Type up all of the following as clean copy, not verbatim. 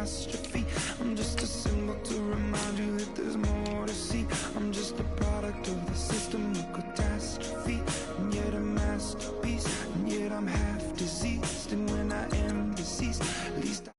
catastrophe. I'm just a symbol to remind you that there's more to see. I'm just a product of the system of catastrophe, and yet a masterpiece, and yet I'm half diseased. And when I am deceased, at least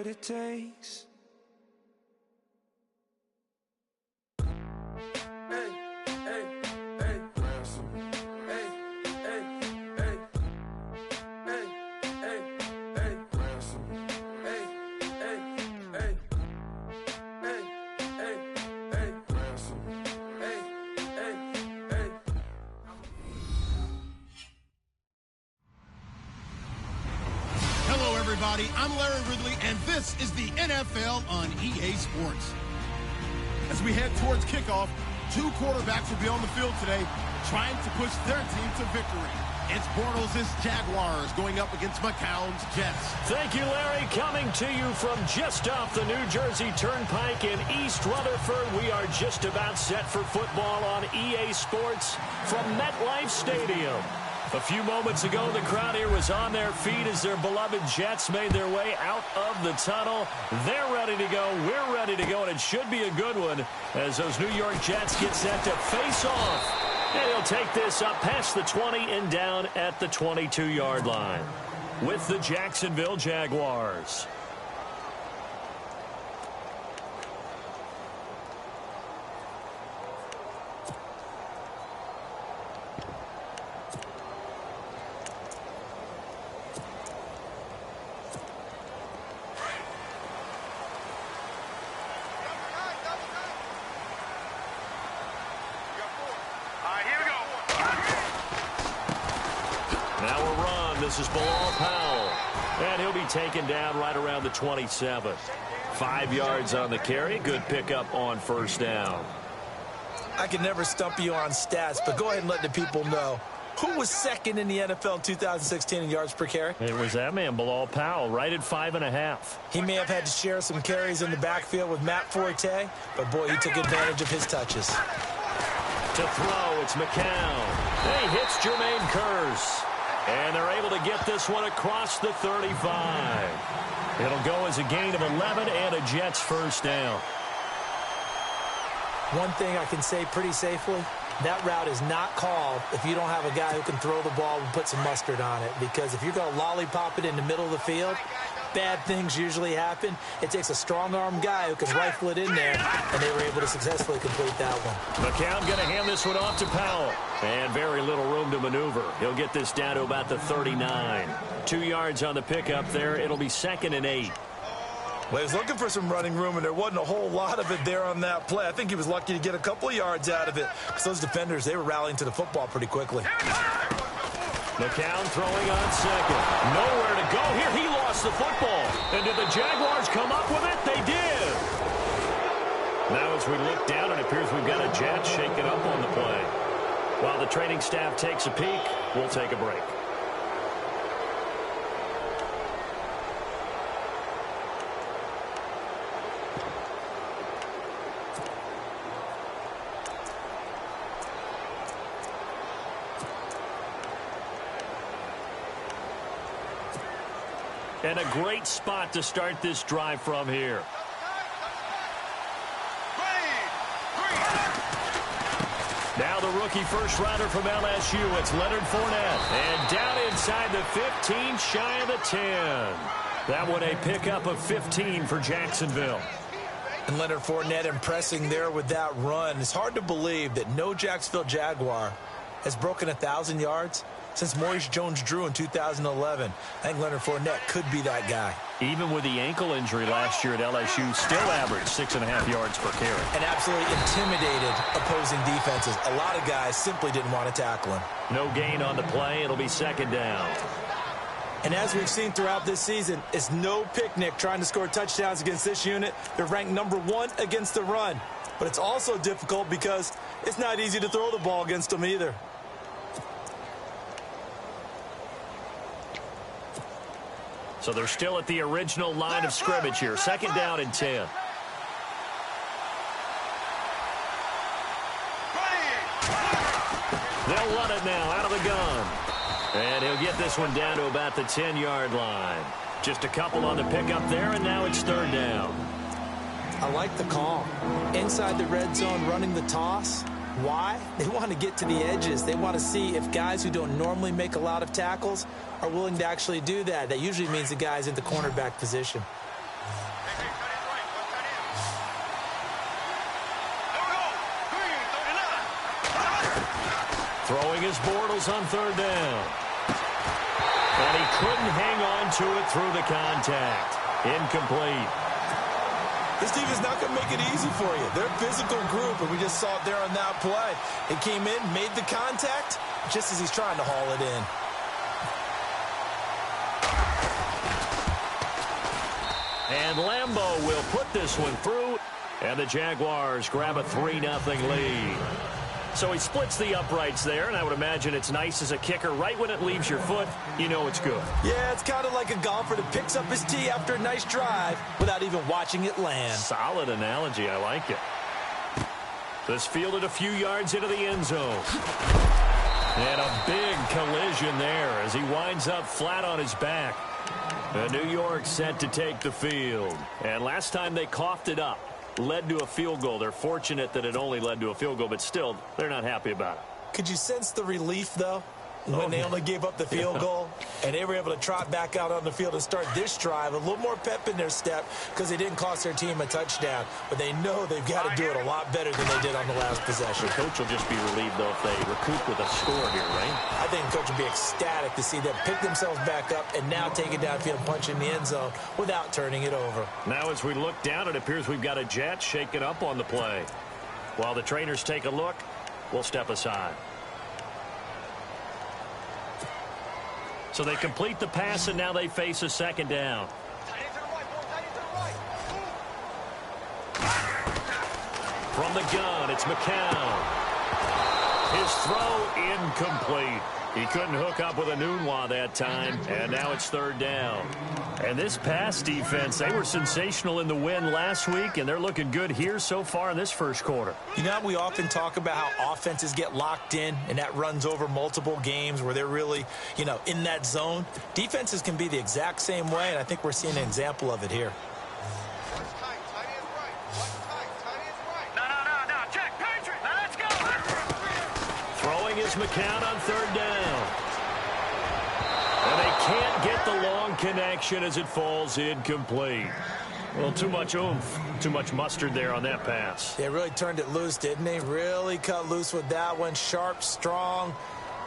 it takes. Hey, hey, hey, ransom. Hey, hey, hey, hey, hey, hey, ransom. Hey, hey, hey, hey, hey, hey, ransom. Hey, hey, hey. Hello, everybody. I'm Larry Ridley, and this is the NFL on EA Sports. As we head towards kickoff, two quarterbacks will be on the field today trying to push their team to victory. It's Bortles' Jaguars going up against McCown's Jets. Thank you, Larry. Coming to you from just off the New Jersey Turnpike in East Rutherford, we are just about set for football on EA Sports from MetLife Stadium. A few moments ago, the crowd here was on their feet as their beloved Jets made their way out of the tunnel. They're ready to go. We're ready to go, and it should be a good one as those New York Jets get set to face off. And he'll take this up past the 20 and down at the 22-yard line with the Jacksonville Jaguars. This is Bilal Powell, and he'll be taken down right around the 27. 5 yards on the carry. Good pickup on first down. I can never stump you on stats, but go ahead and let the people know. Who was second in the NFL in 2016 in yards per carry? It was that man, Bilal Powell, right at 5.5. He may have had to share some carries in the backfield with Matt Forte, but boy, he took advantage of his touches. To throw, it's McCown. He hits Jermaine Kearse. And they're able to get this one across the 35. It'll go as a gain of 11 and a Jets first down. One thing I can say pretty safely, that route is not called if you don't have a guy who can throw the ball and put some mustard on it. Because if you're going to lollipop it in the middle of the field, bad things usually happen. It takes a strong-arm guy who can rifle it in there, and they were able to successfully complete that one. McCown going to hand this one off to Powell. And very little room to maneuver. He'll get this down to about the 39. 2 yards on the pickup there. It'll be 2nd and 8. Well, he was looking for some running room, and there wasn't a whole lot of it there on that play. I think he was lucky to get a couple of yards out of it because those defenders, they were rallying to the football pretty quickly. McCown throwing on second. Nowhere to go here. He lost the football. And did the Jaguars come up with it? They did. Now as we look down, it appears we've got a Jet shaken up on the play. While the training staff takes a peek, we'll take a break. And a great spot to start this drive from here. Now the rookie first rounder from LSU, it's Leonard Fournette. And down inside the 15, shy of the 10. That one a pickup of 15 for Jacksonville. And Leonard Fournette impressing there with that run. It's hard to believe that no Jacksonville Jaguar has broken 1,000 yards since Maurice Jones-Drew in 2011. I think Leonard Fournette could be that guy. Even with the ankle injury last year at LSU, still averaged 6.5 yards per carry. And absolutely intimidated opposing defenses. A lot of guys simply didn't want to tackle him. No gain on the play. It'll be second down. And as we've seen throughout this season, it's no picnic trying to score touchdowns against this unit. They're ranked #1 against the run. But it's also difficult because it's not easy to throw the ball against them either. So they're still at the original line of scrimmage here. Second down and 10. They'll run it now out of the gun. And he'll get this one down to about the 10-yard line. Just a couple on the pickup there, and now it's third down. I like the call. Inside the red zone, running the toss. Why? They want to get to the edges. They want to see if guys who don't normally make a lot of tackles are willing to actually do that. That usually means the guy's in the cornerback position. Throwing his Bortles on third down. And he couldn't hang on to it through the contact. Incomplete. This team is not going to make it easy for you. They're a physical group, and we just saw it there on that play. It came in, made the contact, just as he's trying to haul it in. And Lambeau will put this one through, and the Jaguars grab a 3-0 lead. So he splits the uprights there, and I would imagine it's nice as a kicker. Right when it leaves your foot, you know it's good. Yeah, it's kind of like a golfer that picks up his tee after a nice drive without even watching it land. Solid analogy. I like it. This fielded a few yards into the end zone. And a big collision there as he winds up flat on his back. New York set to take the field. And last time they coughed it up, led to a field goal. They're fortunate that it only led to a field goal, but still, they're not happy about it. Could you sense the relief, though, when they only gave up the field goal and they were able to trot back out on the field and start this drive? A little more pep in their step because they didn't cost their team a touchdown, but they know they've got to do it a lot better than they did on the last possession. The coach will just be relieved, though, if they recoup with a score here, right? I think the coach will be ecstatic to see them pick themselves back up and now take it downfield, punch in the end zone without turning it over. Now as we look down, it appears we've got a jet shaking up on the play. While the trainers take a look, we'll step aside. So they complete the pass, and now they face a second down. From the gun, it's McCown. His throw incomplete. He couldn't hook up with a Nunwa that time, and now it's third down. And this pass defense, they were sensational in the win last week, and they're looking good here so far in this first quarter. You know, we often talk about how offenses get locked in, and that runs over multiple games where they're really, you know, in that zone. Defenses can be the exact same way, and I think we're seeing an example of it here. Throwing is McCown on third down. And they can't get the long connection as it falls incomplete. Well, too much oomph, too much mustard there on that pass. They really turned it loose, didn't they? Really cut loose with that one. Sharp, strong.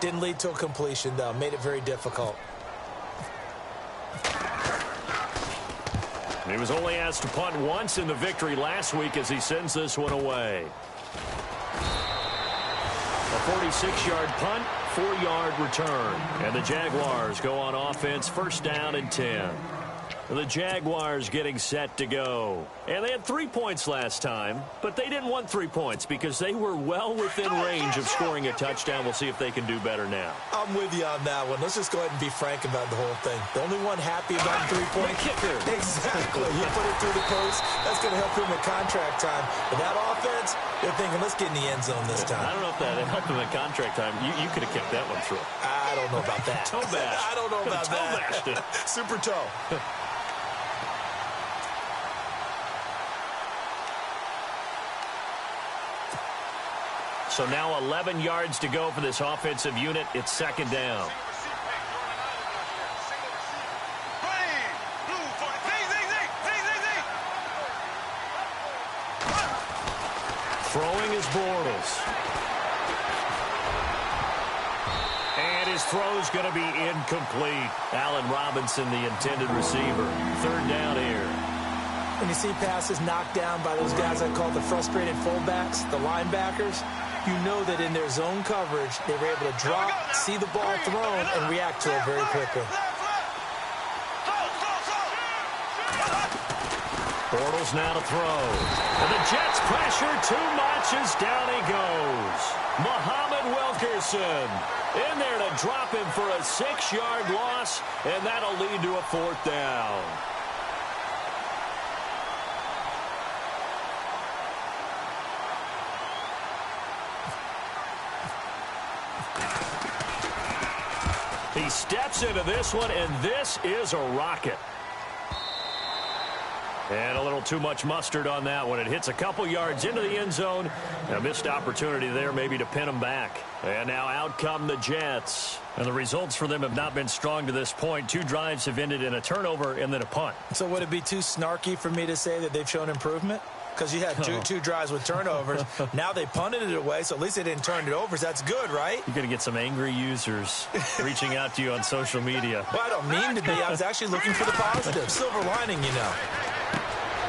Didn't lead to a completion, though. Made it very difficult. He was only asked to punt once in the victory last week as he sends this one away. A 46-yard punt, 4-yard return. And the Jaguars go on offense, first down and 10. The Jaguars getting set to go. And they had 3 points last time, but they didn't want 3 points because they were well within range of scoring a touchdown. We'll see if they can do better now. I'm with you on that one. Let's just go ahead and be frank about the whole thing. The only one happy about 3 points. Kicker. Exactly. You put it through the post. That's going to help him at contract time. But that offense, they're thinking, let's get in the end zone this time. I don't know if that helped him at contract time. You could have kicked that one through. I don't know about that. Toe bash. I don't know about toe that. bashed it. Super toe. So now 11 yards to go for this offensive unit. It's second down. Throwing is Bortles. And his His throw's going to be incomplete. Allen Robinson, the intended receiver. Third down here. When you see passes knocked down by those guys I call the frustrated fullbacks, the linebackers, you know that in their zone coverage, they were able to drop, see the ball thrown, and react to it very quickly. Bortles now to throw. And the Jets pressure too much as down he goes. Muhammad Wilkerson in there to drop him for a 6-yard loss, and that'll lead to a 4th down. He steps into this one, and this is a rocket. And a little too much mustard on that one. It hits a couple yards into the end zone. A missed opportunity there maybe to pin them back. And now out come the Jets. And the results for them have not been strong to this point. 2 drives have ended in a turnover and then a punt. So would it be too snarky for me to say that they've shown improvement? Because you had two drives with turnovers. Now they punted it away, so at least they didn't turn it over. So that's good, right? You're going to get some angry users reaching out to you on social media. Well, I don't mean to be. I was actually looking for the positive. Silver lining, you know.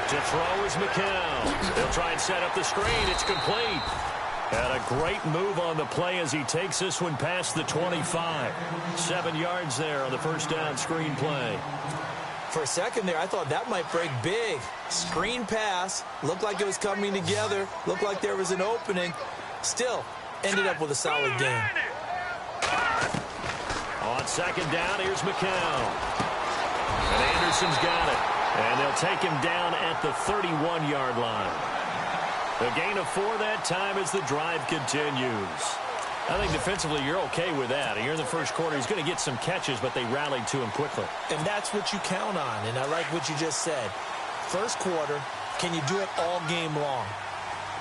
To throw is McCown. They'll try and set up the screen. It's complete. And a great move on the play as he takes this one past the 25. 7 yards there on the first down screen play. For a second there, I thought that might break big. Screen pass. Looked like it was coming together. Looked like there was an opening. Still, ended up with a solid game. On second down, here's McCown. And Anderson's got it. And they'll take him down at the 31-yard line. A gain of 4 that time as the drive continues. I think defensively you're okay with that. Here in the first quarter, he's going to get some catches, but they rallied to him quickly. And that's what you count on, and I like what you just said. First quarter, can you do it all game long?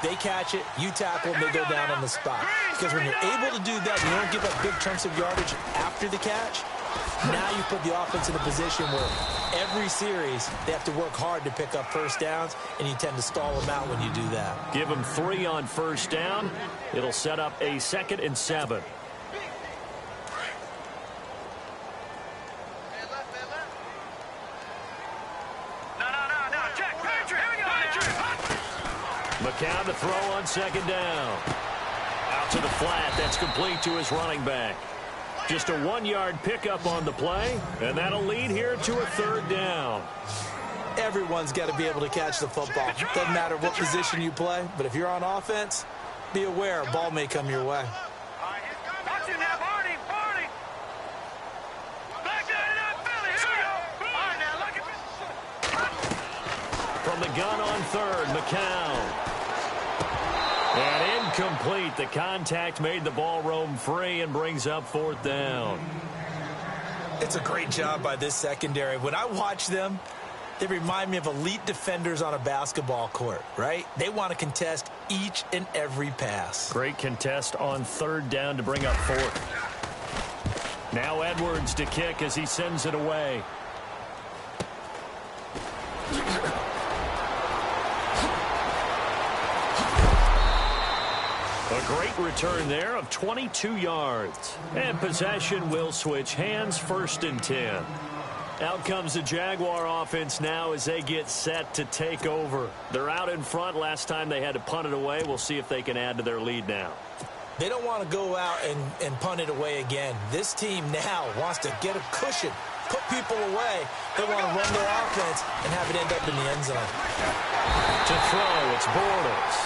They catch it, you tackle them, they go down on the spot. Because when you're able to do that, you don't give up big chunks of yardage after the catch. Now you put the offense in a position where every series they have to work hard to pick up first downs, and you tend to stall them out when you do that. Give them 3 on first down. It'll set up a 2nd and 7. McCown to throw on second down. Out to the flat. That's complete to his running back. Just a 1-yard pickup on the play, and that'll lead here to a 3rd down. Everyone's got to be able to catch the football. Doesn't matter what position you play, but if you're on offense, be aware a ball may come your way. From the gun on 3rd, McCown. And incomplete. The contact made the ball roam free and brings up 4th down. It's a great job by this secondary. When I watch them, they remind me of elite defenders on a basketball court, right? They want to contest each and every pass. Great contest on 3rd down to bring up 4th. Now Edwards to kick as he sends it away. A great return there of 22 yards. And possession will switch hands, 1st and 10. Out comes the Jaguar offense now as they get set to take over. They're out in front. Last time they had to punt it away. We'll see if they can add to their lead now. They don't want to go out and punt it away again. This team now wants to get a cushion, put people away. They want to run their offense and have it end up in the end zone. To throw, it's Bortles.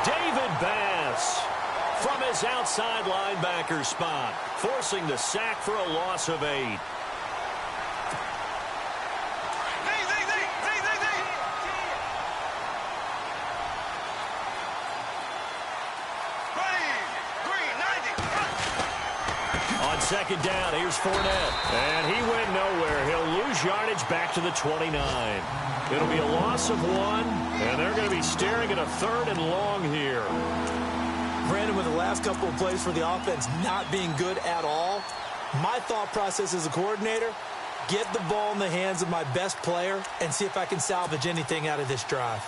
David Bass from his outside linebacker spot, forcing the sack for a loss of 8. On second down, here's Fournette. And he went nowhere. He'll lose yardage back to the 29. It'll be a loss of 1, and they're going to be staring at a 3rd and long here. Brandon, with the last couple of plays for the offense not being good at all, my thought process as a coordinator, get the ball in the hands of my best player and see if I can salvage anything out of this drive.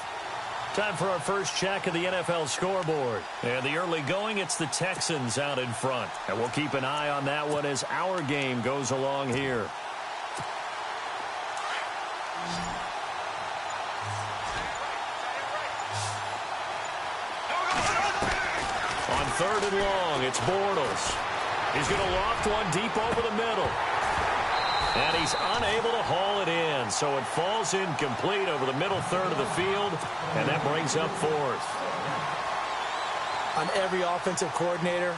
Time for our first check of the NFL scoreboard. And the early going, it's the Texans out in front. And we'll keep an eye on that one as our game goes along here. On 3rd and long, it's Bortles. He's going to loft one deep over the middle. And he's unable to haul it in, so it falls incomplete over the middle third of the field, and that brings up 4th. On every offensive coordinator,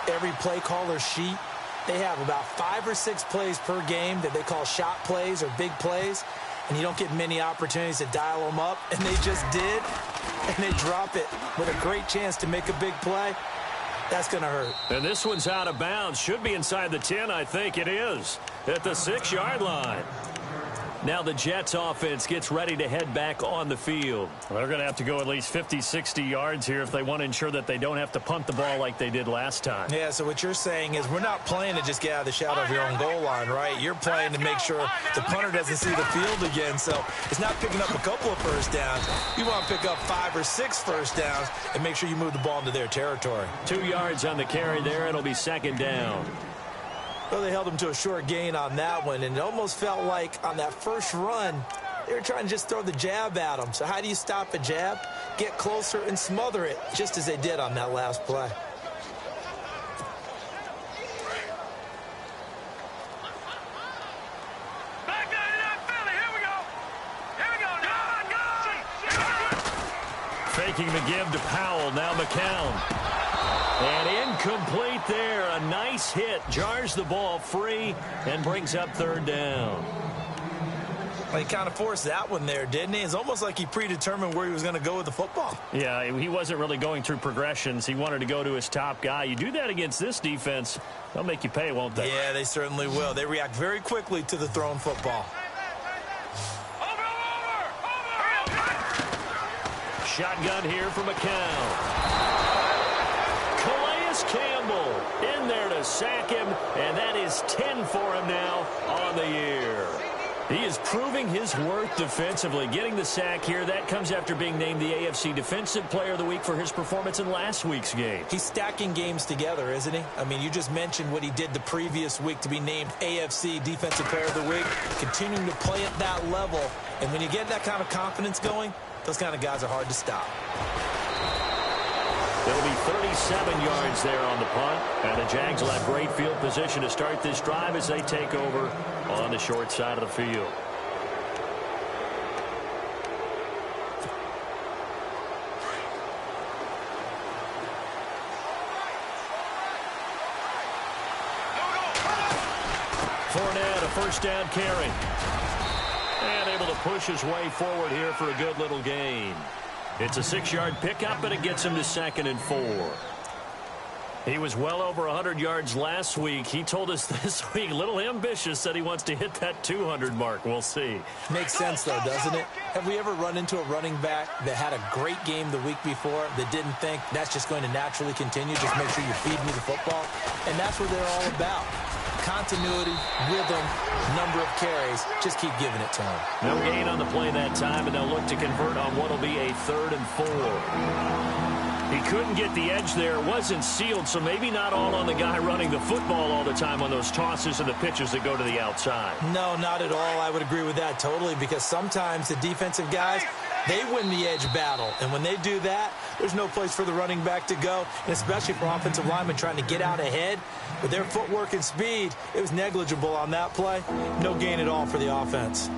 every play caller sheet, they have about 5 or 6 plays per game that they call shot plays or big plays, and you don't get many opportunities to dial them up, and they just did, and they drop it with a great chance to make a big play. That's going to hurt. And this one's out of bounds. Should be inside the 10, I think it is, at the 6-yard line. Now the Jets offense gets ready to head back on the field. Well, they're going to have to go at least 50, 60 yards here if they want to ensure that they don't have to punt the ball like they did last time. Yeah, so what you're saying is we're not playing to just get out of the shadow of your own goal line, right? You're playing to make sure the punter doesn't see the field again. So it's not picking up a couple of first downs. You want to pick up 5 or 6 first downs and make sure you move the ball into their territory. 2 yards on the carry there. It'll be 2nd down. Well, they held him to a short gain on that one, and it almost felt like on that first run, they were trying to just throw the jab at him. So how do you stop a jab? Get closer and smother it, just as they did on that last play. Faking the give to Powell, now McCown. And incomplete there. A nice hit. Jars the ball free and brings up 3rd down. Well, he kind of forced that one there, didn't he? It's almost like he predetermined where he was going to go with the football. Yeah, he wasn't really going through progressions. He wanted to go to his top guy. You do that against this defense, they'll make you pay, won't they? Yeah, they certainly will. They react very quickly to the thrown football. Shotgun here for McCown. Campbell in there to sack him, and that is 10 for him now on the year. He is proving his worth defensively, getting the sack here. That comes after being named the AFC Defensive Player of the Week for his performance in last week's game. He's stacking games together, isn't he? I mean, you just mentioned what he did the previous week to be named AFC Defensive Player of the Week, continuing to play at that level. And when you get that kind of confidence going, those kind of guys are hard to stop. It'll be 37 yards there on the punt. And the Jags will have great field position to start this drive as they take over on the short side of the field. Fournette, a first down carry. And able to push his way forward here for a good little gain. It's a 6-yard pickup, and it gets him to 2nd and 4. He was well over 100 yards last week. He told us this week, a little ambitious, that he wants to hit that 200 mark. We'll see. Makes sense, though, doesn't it? Have we ever run into a running back that had a great game the week before that didn't think that's just going to naturally continue? Just make sure you feed me the football. And that's what they're all about. Continuity, rhythm, number of carries. Just keep giving it to him. No gain on the play that time, and they'll look to convert on what will be a 3rd and 4. He couldn't get the edge there. Wasn't sealed, so maybe not all on the guy running the football all the time on those tosses and the pitches that go to the outside. No, not at all. I would agree with that totally, because sometimes the defensive guys, they win the edge battle. And when they do that, there's no place for the running back to go, and especially for offensive linemen trying to get out ahead. With their footwork and speed, it was negligible on that play. No gain at all for the offense.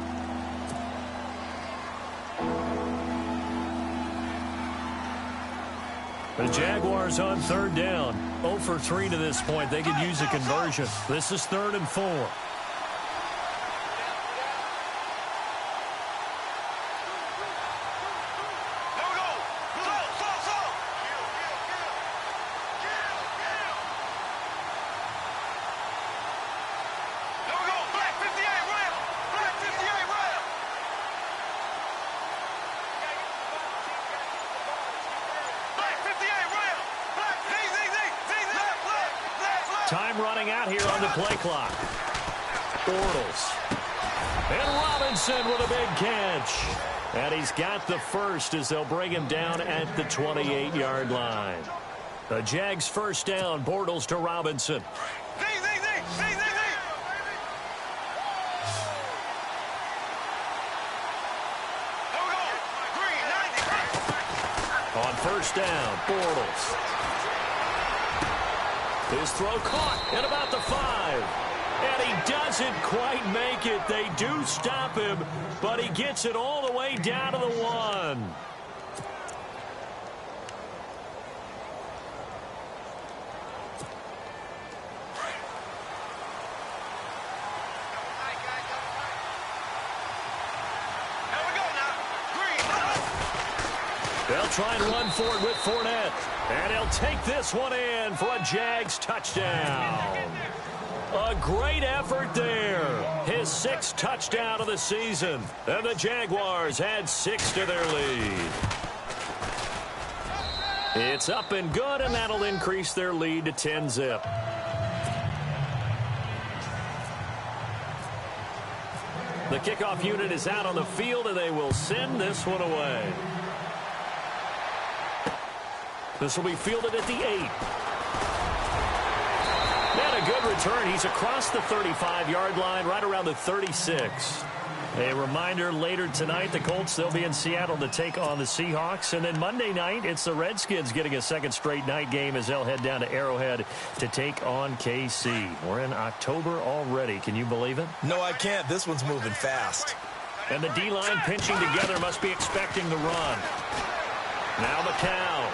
The Jaguars on 3rd down. 0 for 3 to this point. They could use a conversion. This is 3rd and 4. Time running out here on the play clock. Bortles. And Robinson with a big catch. And he's got the first as they'll bring him down at the 28-yard line. The Jags first down, Bortles to Robinson. On first down, Bortles. His throw caught at about the 5. And he doesn't quite make it. They do stop him, but he gets it all the way down to the 1. They'll try and run for it with Fournette. And he'll take this one in for a Jags touchdown. A great effort there. His 6th touchdown of the season. And the Jaguars add 6 to their lead. It's up and good, and that'll increase their lead to 10-zip. The kickoff unit is out on the field, and they will send this one away. This will be fielded at the 8. And a good return. He's across the 35-yard line, right around the 36. A reminder, later tonight, the Colts, they'll be in Seattle to take on the Seahawks. And then Monday night, it's the Redskins getting a second straight night game as they'll head down to Arrowhead to take on KC. We're in October already. Can you believe it? No, I can't. This one's moving fast. And the D-line pinching together must be expecting the run. Now McCown.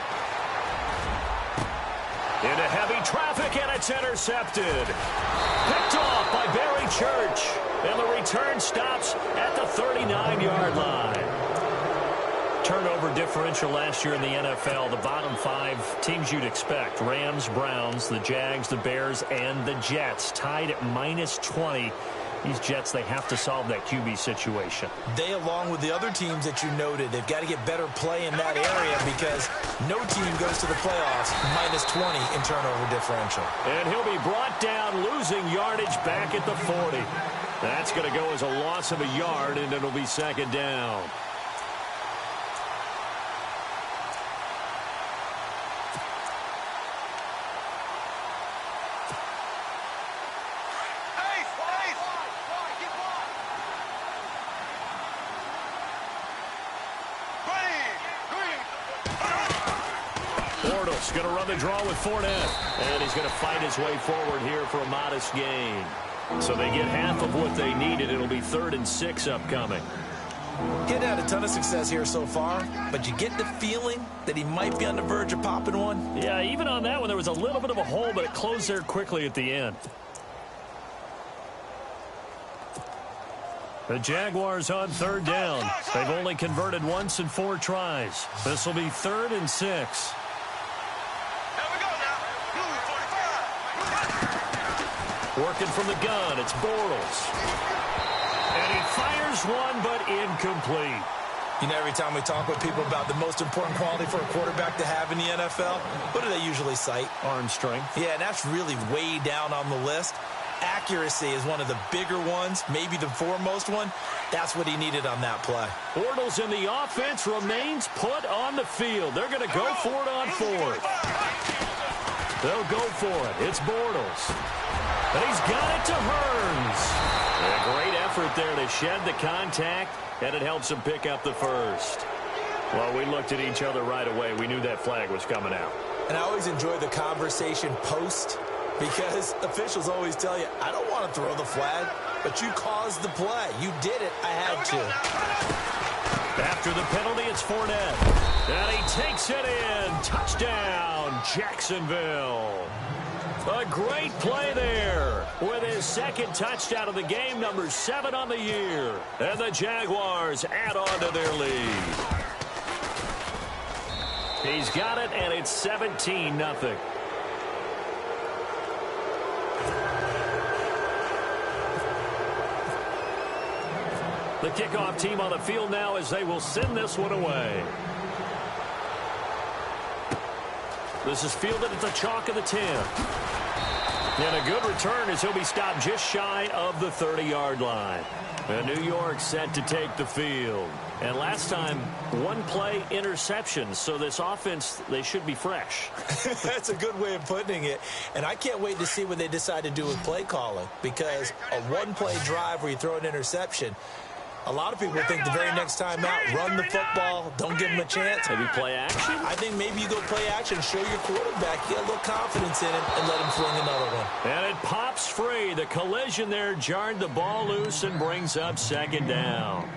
Into heavy traffic, and it's intercepted. Picked off by Barry Church. And the return stops at the 39-yard line. Turnover differential last year in the NFL, the bottom 5 teams you'd expect. Rams, Browns, the Jags, the Bears, and the Jets. Tied at -20. These Jets, they have to solve that QB situation. They, along with the other teams that you noted, they've got to get better play in that area because no team goes to the playoffs -20 in turnover differential. And he'll be brought down, losing yardage back at the 40. That's going to go as a loss of a yard, and it'll be second down. Bortles going to run the draw with Fournette. And he's going to fight his way forward here for a modest gain. So they get half of what they needed. It'll be 3rd and 6 upcoming. He hadn't had a ton of success here so far, but you get the feeling that he might be on the verge of popping one. Yeah, even on that one, there was a little bit of a hole, but it closed there quickly at the end. The Jaguars on 3rd down. They've only converted once in 4 tries. This will be 3rd and 6. Working from the gun, it's Bortles. And he fires one, but incomplete. You know, every time we talk with people about the most important quality for a quarterback to have in the NFL, what do they usually cite? Arm strength. Yeah, and that's really way down on the list. Accuracy is one of the bigger ones, maybe the foremost one. That's what he needed on that play. Bortles in the offense remains put on the field. They're going to go for it on 4th. They'll go for it. It's Bortles. And he's got it to Hearns. A great effort there to shed the contact, and it helps him pick up the first. Well, we looked at each other right away. We knew that flag was coming out. And I always enjoy the conversation post because officials always tell you, I don't want to throw the flag, but you caused the play. You did it. I had to. After the penalty, it's Fournette. And he takes it in. Touchdown, Jacksonville. A great play there with his 2nd touchdown of the game, number 7 on the year. And the Jaguars add on to their lead. He's got it, and it's 17-0. The kickoff team on the field now as they will send this one away. This is fielded at the chalk of the 10. And a good return as he'll be stopped just shy of the 30-yard line. And New York set to take the field. And last time, one play interception. So this offense, they should be fresh. That's a good way of putting it. And I can't wait to see what they decide to do with play calling. Because a one-play drive where you throw an interception, a lot of people think the very next time out, run the football, don't give them a chance. Maybe play action? I think maybe you go play action, show your quarterback, you get a little confidence in him, and let him fling another one. And it pops free. The collision there jarred the ball loose and brings up second down.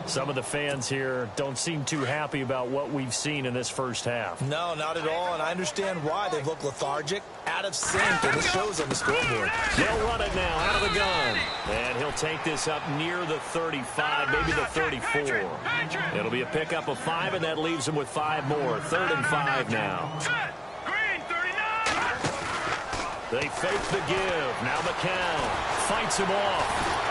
Some of the fans here don't seem too happy about what we've seen in this first half. No, not at all, and I understand why. They've looked lethargic, out of sync, and it shows on the scoreboard. They'll run it now out of the gun. And he'll take this up near the 35, maybe the 34. It'll be a pickup of 5, and that leaves him with 5 more. 3rd and 5 now. They fake the give. Now McCown fights him off.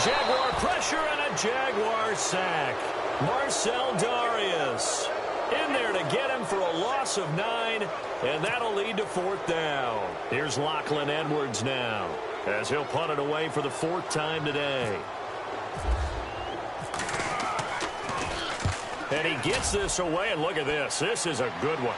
Jaguar pressure and a Jaguar sack. Marcel Darius in there to get him for a loss of 9, and that'll lead to 4th down. Here's Lachlan Edwards now as he'll punt it away for the 4th time today. And he gets this away, and look at this. This is a good one.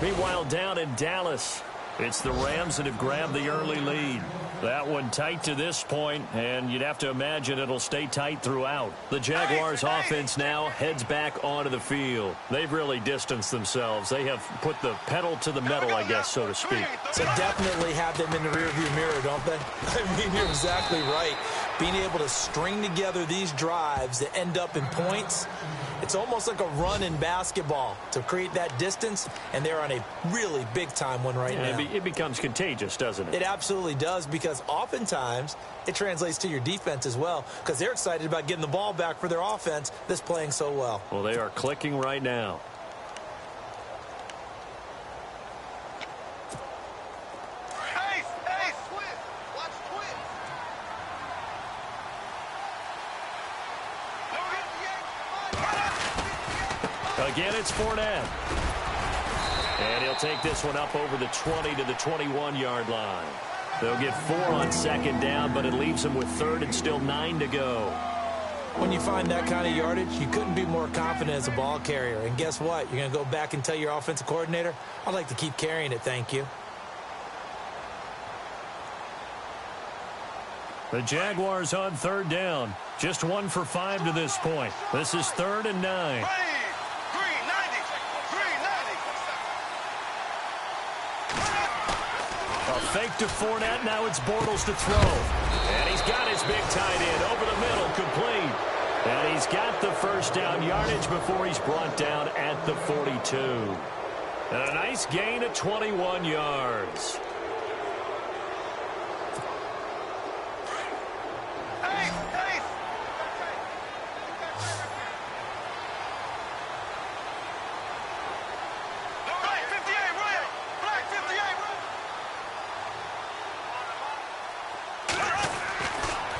Meanwhile, down in Dallas, it's the Rams that have grabbed the early lead. That one tight to this point, and you'd have to imagine it'll stay tight throughout. The Jaguars' offense now heads back onto the field. They've really distanced themselves. They have put the pedal to the metal, I guess, so to speak. So definitely have them in the rearview mirror, don't they? I mean, you're exactly right. Being able to string together these drives that end up in points, it's almost like a run in basketball to create that distance, and they're on a really big-time one right now. It becomes contagious, doesn't it? It absolutely does, because oftentimes it translates to your defense as well, because they're excited about getting the ball back for their offense that's playing so well. Well, they are clicking right now. Again, it's Fournette. And he'll take this one up over the 20 to the 21-yard line. They'll get 4 on 2nd down, but it leaves them with 3rd and still 9 to go. When you find that kind of yardage, you couldn't be more confident as a ball carrier. And guess what? You're going to go back and tell your offensive coordinator, I'd like to keep carrying it, thank you. The Jaguars on 3rd down. Just 1 for 5 to this point. This is 3rd and 9. Fake to Fournette. Now it's Bortles to throw. And he's got his big tight end over the middle, complete. And he's got the 1st down yardage before he's brought down at the 42. And a nice gain of 21 yards.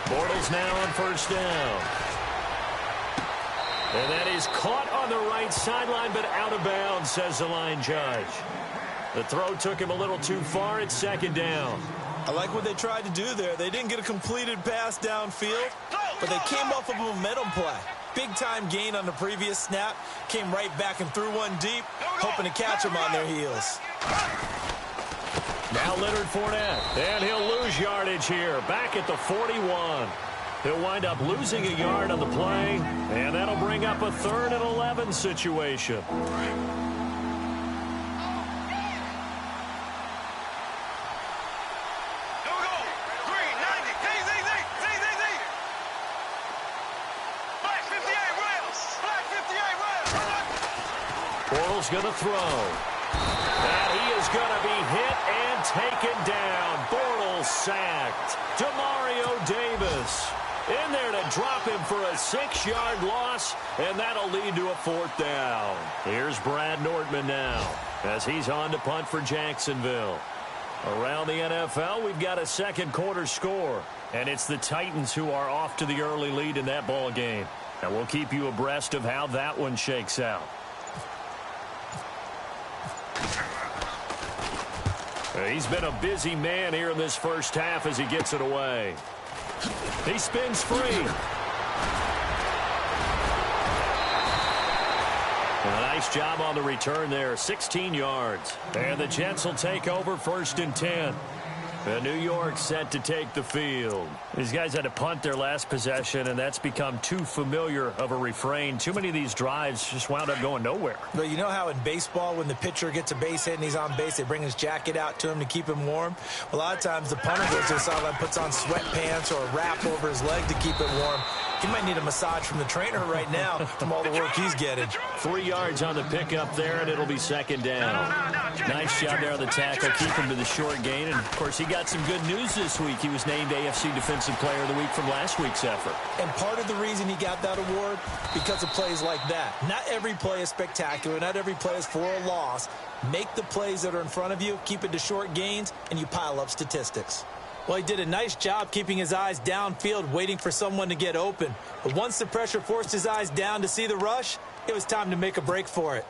Bortles now on 1st down. And that is caught on the right sideline, but out of bounds, says the line judge. The throw took him a little too far. It's 2nd down. I like what they tried to do there. They didn't get a completed pass downfield, but they came off of a momentum play. Big-time gain on the previous snap. Came right back and threw one deep, hoping to catch them on their heels. Now Leonard Fournette, and he'll lose yardage here, back at the 41. He'll wind up losing a yard on the play, and that'll bring up a 3rd and 11 situation. Bortles going to throw. And he is going to be hit and taken down. Bortles sacked. Demario Davis in there to drop him for a 6-yard loss, and that'll lead to a 4th down. Here's Brad Nordman now as he's on to punt for Jacksonville. Around the NFL, we've got a 2nd quarter score, and it's the Titans who are off to the early lead in that ball game. And we'll keep you abreast of how that one shakes out. He's been a busy man here in this first half as he gets it away. He spins free. A nice job on the return there, 16 yards. And the Jets will take over 1st and 10. New York set to take the field. These guys had to punt their last possession, and that's become too familiar of a refrain. Too many of these drives just wound up going nowhere. But you know how in baseball, when the pitcher gets a base hit and he's on base, they bring his jacket out to him to keep him warm? A lot of times the punter goes to the sideline, puts on sweatpants or a wrap over his leg to keep it warm. He might need a massage from the trainer right now from all the work he's getting. 3 yards on the pickup there, and it'll be 2nd down. Nice job there on the tackle, keep him to the short gain. And, of course, he got some good news this week. He was named AFC Defensive Player of the Week from last week's effort. And part of the reason he got that award, because of plays like that. Not every play is spectacular. Not every play is for a loss. Make the plays that are in front of you, keep it to short gains, and you pile up statistics. Well, he did a nice job keeping his eyes downfield, waiting for someone to get open. But once the pressure forced his eyes down to see the rush, it was time to make a break for it.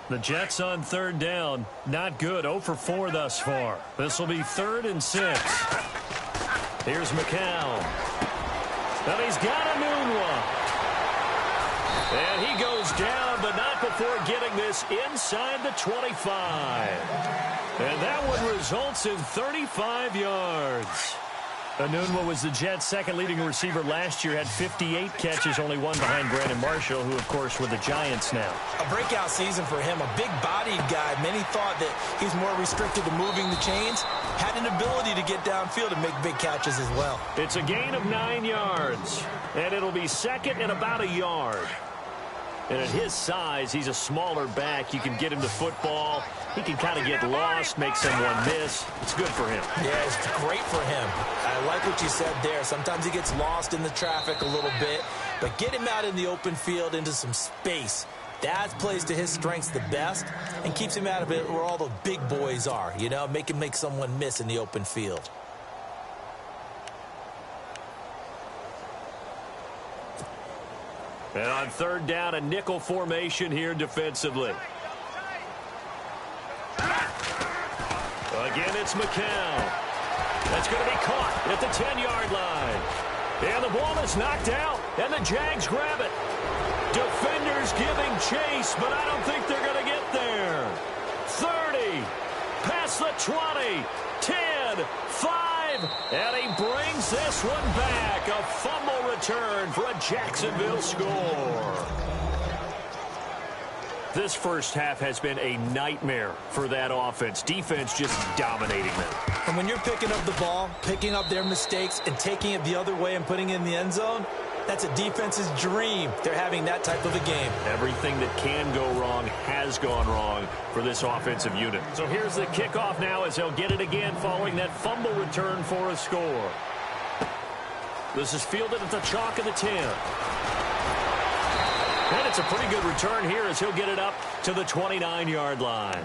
The Jets on 3rd down. Not good. 0 for 4 thus far. This will be 3rd and 6. Here's McCown. And he's got a noon one. And he goes down, but not before getting this inside the 25. And that one results in 35 yards. Enunwa was the Jets' second leading receiver last year, had 58 catches, only one behind Brandon Marshall, who, of course, with the Giants now. A breakout season for him, a big-bodied guy. Many thought that he's more restricted to moving the chains. Had an ability to get downfield and make big catches as well. It's a gain of 9 yards, and it'll be 2nd and about a yard. And at his size, he's a smaller back. You can get him to football. He can kind of get lost, make someone miss. It's good for him. Yeah, it's great for him. I like what you said there. Sometimes he gets lost in the traffic a little bit, but get him out in the open field into some space. That plays to his strengths the best and keeps him out of it where all the big boys are, you know, make him make someone miss in the open field. And on 3rd down, a nickel formation here defensively. Again, it's McCown. That's going to be caught at the 10-yard line. And the ball is knocked out, and the Jags grab it. Defenders giving chase, but I don't think they're going to get there. 30, past the 20, 10, 5, and he brings this one back. A fumble return for a Jacksonville score. This first half has been a nightmare for that offense. Defense just dominating them. And when you're picking up the ball, picking up their mistakes, and taking it the other way and putting it in the end zone, that's a defense's dream. They're having that type of a game. Everything that can go wrong has gone wrong for this offensive unit. So here's the kickoff now as they'll get it again following that fumble return for a score. This is fielded at the chalk of the 10. And it's a pretty good return here as he'll get it up to the 29-yard line.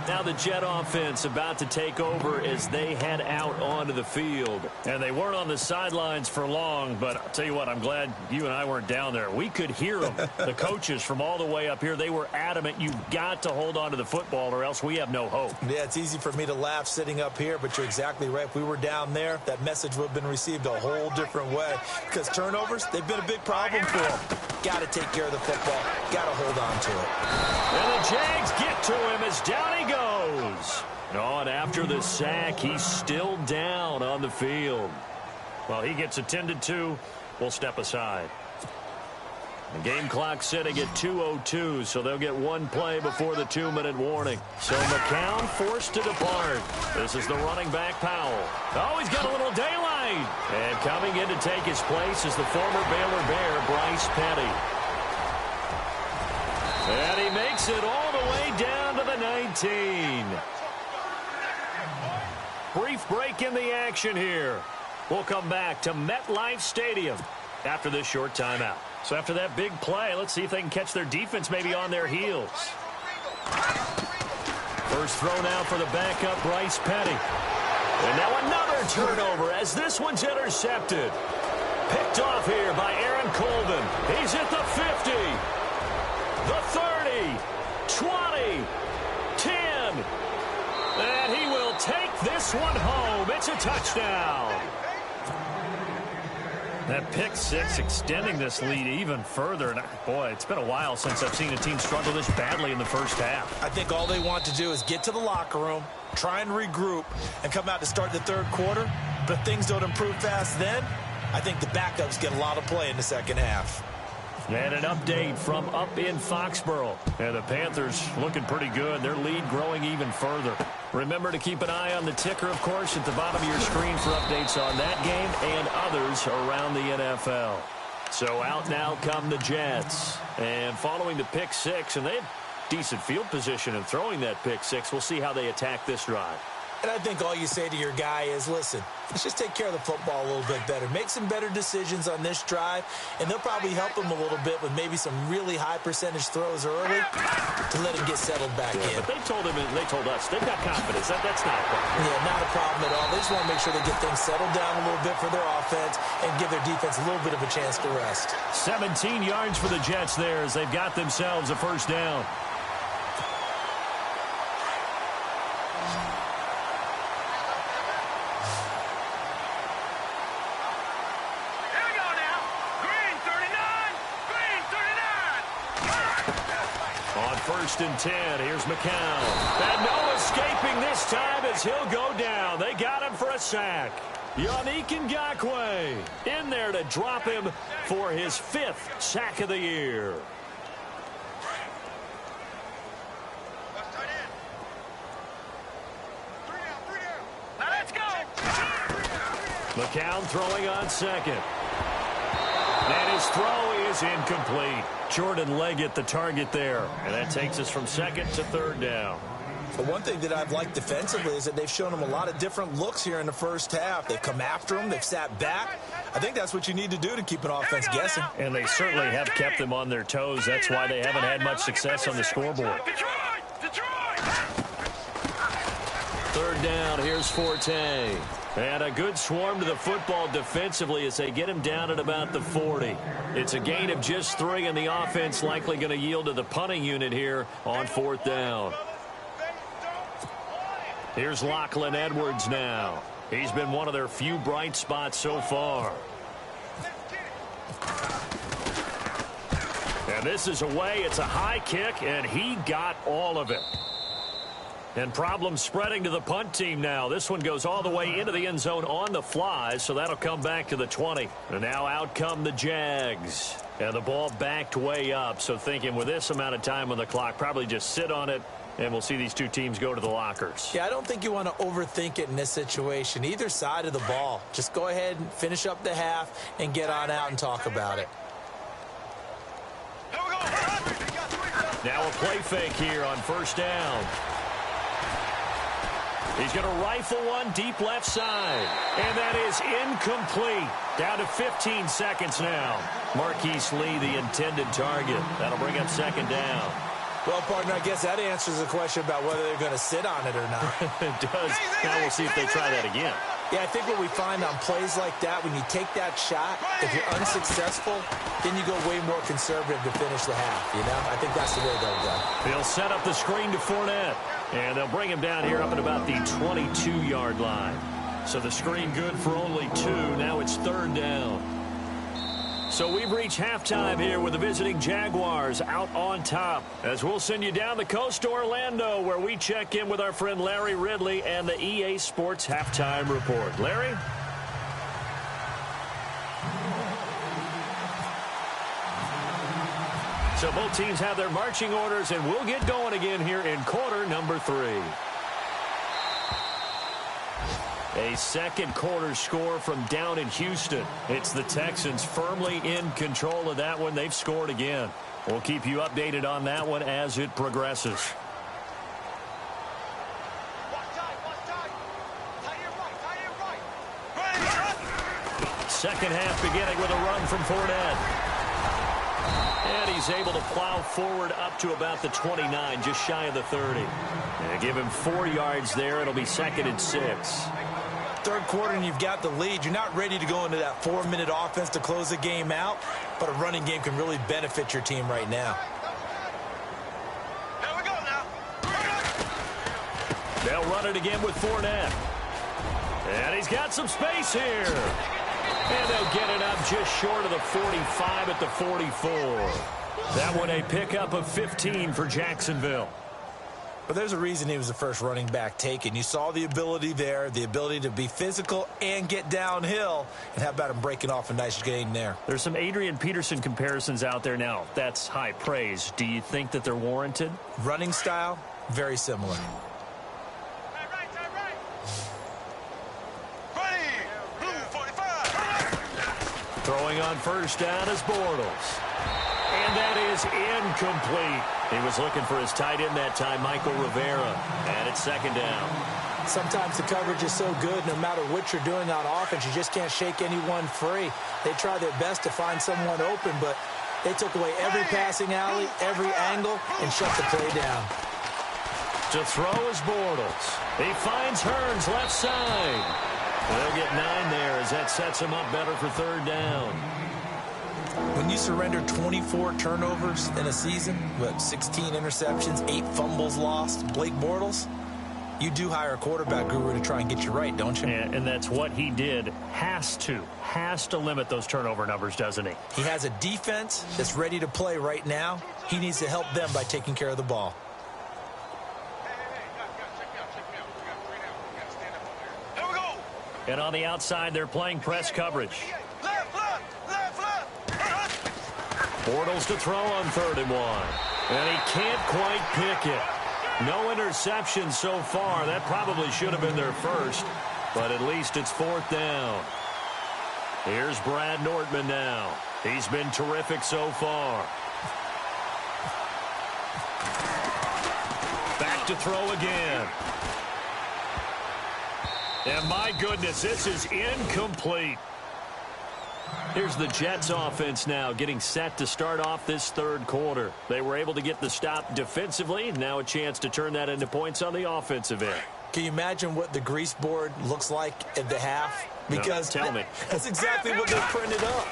Now the Jet offense about to take over as they head out onto the field. And they weren't on the sidelines for long, but I'll tell you what, I'm glad you and I weren't down there. We could hear them. The coaches from all the way up here, they were adamant. You've got to hold on to the football or else we have no hope. Yeah, it's easy for me to laugh sitting up here, but you're exactly right. If we were down there, that message would have been received a whole different way. Because turnovers, they've been a big problem for them. Got to take care of the football. Got to hold on to it. And the Jags get to him as down he goes. Oh, and after the sack, he's still down on the field. Well, he gets attended to. We'll step aside. The game clock sitting at 2:02, so they'll get one play before the 2-minute warning. So McCown forced to depart. This is the running back, Powell. Oh, he's got a little daylight. And coming in to take his place is the former Baylor Bear, Bryce Petty. And he makes it all the way down to the 19. Brief break in the action here. We'll come back to MetLife Stadium after this short timeout. So after that big play, let's see if they can catch their defense maybe on their heels. First throw now for the backup, Bryce Petty. And now another turnover as this one's intercepted. Picked off here by Aaron Colvin. He's at the 50, the 30, 20, 10. And he will take this one home. It's a touchdown. That pick six extending this lead even further. And boy, it's been a while since I've seen a team struggle this badly in the first half. I think all they want to do is get to the locker room, try and regroup, and come out to start the third quarter. But if things don't improve fast then, I think the backups get a lot of play in the second half. And an update from up in Foxborough. And the Panthers looking pretty good. Their lead growing even further. Remember to keep an eye on the ticker, of course, at the bottom of your screen for updates on that game and others around the NFL. So out now come the Jets. And following the pick six, and they have decent field position in throwing that pick six. We'll see how they attack this drive. And I think all you say to your guy is, listen, let's just take care of the football a little bit better. Make some better decisions on this drive, and they'll probably help him a little bit with maybe some really high percentage throws early to let him get settled back in. But they told him, and they told us, they've got confidence. That's not a problem. Yeah, not a problem at all. They just want to make sure they get things settled down a little bit for their offense and give their defense a little bit of a chance to rest. 17 yards for the Jets there as they've got themselves a first down. First and 10. Here's McCown. And no escaping this time as he'll go down. They got him for a sack. Yannick Ngakoue in there to drop him for his 5th sack of the year. Now let's go. McCown throwing on second. And his throw is incomplete. Jordan Leggett the target there. And that takes us from second to third down. The one thing that I've liked defensively is that they've shown him a lot of different looks here in the first half. They've come after him. They've sat back. I think that's what you need to do to keep an offense guessing. And they certainly have kept them on their toes. That's why they haven't had much success on the scoreboard. Third down, here's Forte. And a good swarm to the football defensively as they get him down at about the 40. It's a gain of just 3, and the offense likely going to yield to the punting unit here on 4th down. Here's Lachlan Edwards now. He's been one of their few bright spots so far. And this is away. It's a high kick, and he got all of it. And problems spreading to the punt team now. This one goes all the way into the end zone on the fly, so that'll come back to the 20. And now out come the Jags. And the ball backed way up, so thinking with this amount of time on the clock, probably just sit on it, and we'll see these two teams go to the lockers. Yeah, I don't think you want to overthink it in this situation. Either side of the ball. Just go ahead and finish up the half and get on out and talk about it. Now a play fake here on first down. He's going to rifle one deep left side. And that is incomplete. Down to 15 seconds now. Marquise Lee, the intended target. That'll bring up second down. Well, partner, I guess that answers the question about whether they're going to sit on it or not. It does. Now we'll see if they try that again. Yeah, I think what we find on plays like that, when you take that shot, if you're unsuccessful, then you go way more conservative to finish the half, you know? I think that's the way they'll go. They'll set up the screen to Fournette. And they'll bring him down here up at about the 22-yard line. So the screen good for only 2. Now it's third down. So we've reached halftime here with the visiting Jaguars out on top. As we'll send you down the coast to Orlando, where we check in with our friend Larry Ridley and the EA Sports Halftime Report. Larry? So both teams have their marching orders, and we'll get going again here in quarter number 3. A second quarter score from down in Houston. It's the Texans firmly in control of that one. They've scored again. We'll keep you updated on that one as it progresses. Second half beginning with a run from Fournette. And he's able to plow forward up to about the 29, just shy of the 30. And give him 4 yards there. It'll be second and 6. Third quarter and you've got the lead. You're not ready to go into that 4-minute offense to close the game out, but a running game can really benefit your team right now. They'll run it again with Fournette. And he's got some space here. And they'll get it up just short of the 45 at the 44. That one a pickup of 15 for Jacksonville. But there's a reason he was the first running back taken. You saw the ability there, the ability to be physical and get downhill. And how about him breaking off a nice gain there? There's some Adrian Peterson comparisons out there now. That's high praise. Do you think that they're warranted? Running style, very similar. Throwing on first down is Bortles. And that is incomplete. He was looking for his tight end that time, Michael Rivera. And it's second down. Sometimes the coverage is so good, no matter what you're doing on offense, you just can't shake anyone free. They try their best to find someone open, but they took away every passing alley, every angle, and shut the play down. To throw is Bortles. He finds Hearns left side. They'll get 9 there as that sets him up better for third down. When you surrender 24 turnovers in a season, 16 interceptions, 8 fumbles lost, Blake Bortles, you do hire a quarterback guru to try and get you right, don't you? And that's what he did. Has to limit those turnover numbers, doesn't he? He has a defense that's ready to play right now. He needs to help them by taking care of the ball. And on the outside, they're playing press coverage. Bortles to throw on 3rd and 1. And he can't quite pick it. No interception so far. That probably should have been their first. But at least it's 4th down. Here's Brad Nortman now. He's been terrific so far. Back to throw again. And my goodness, this is incomplete. Here's the Jets offense now getting set to start off this 3rd quarter. They were able to get the stop defensively. Now a chance to turn that into points on the offensive end. Can you imagine what the grease board looks like at the half? Because no, tell me. That's exactly what they printed up.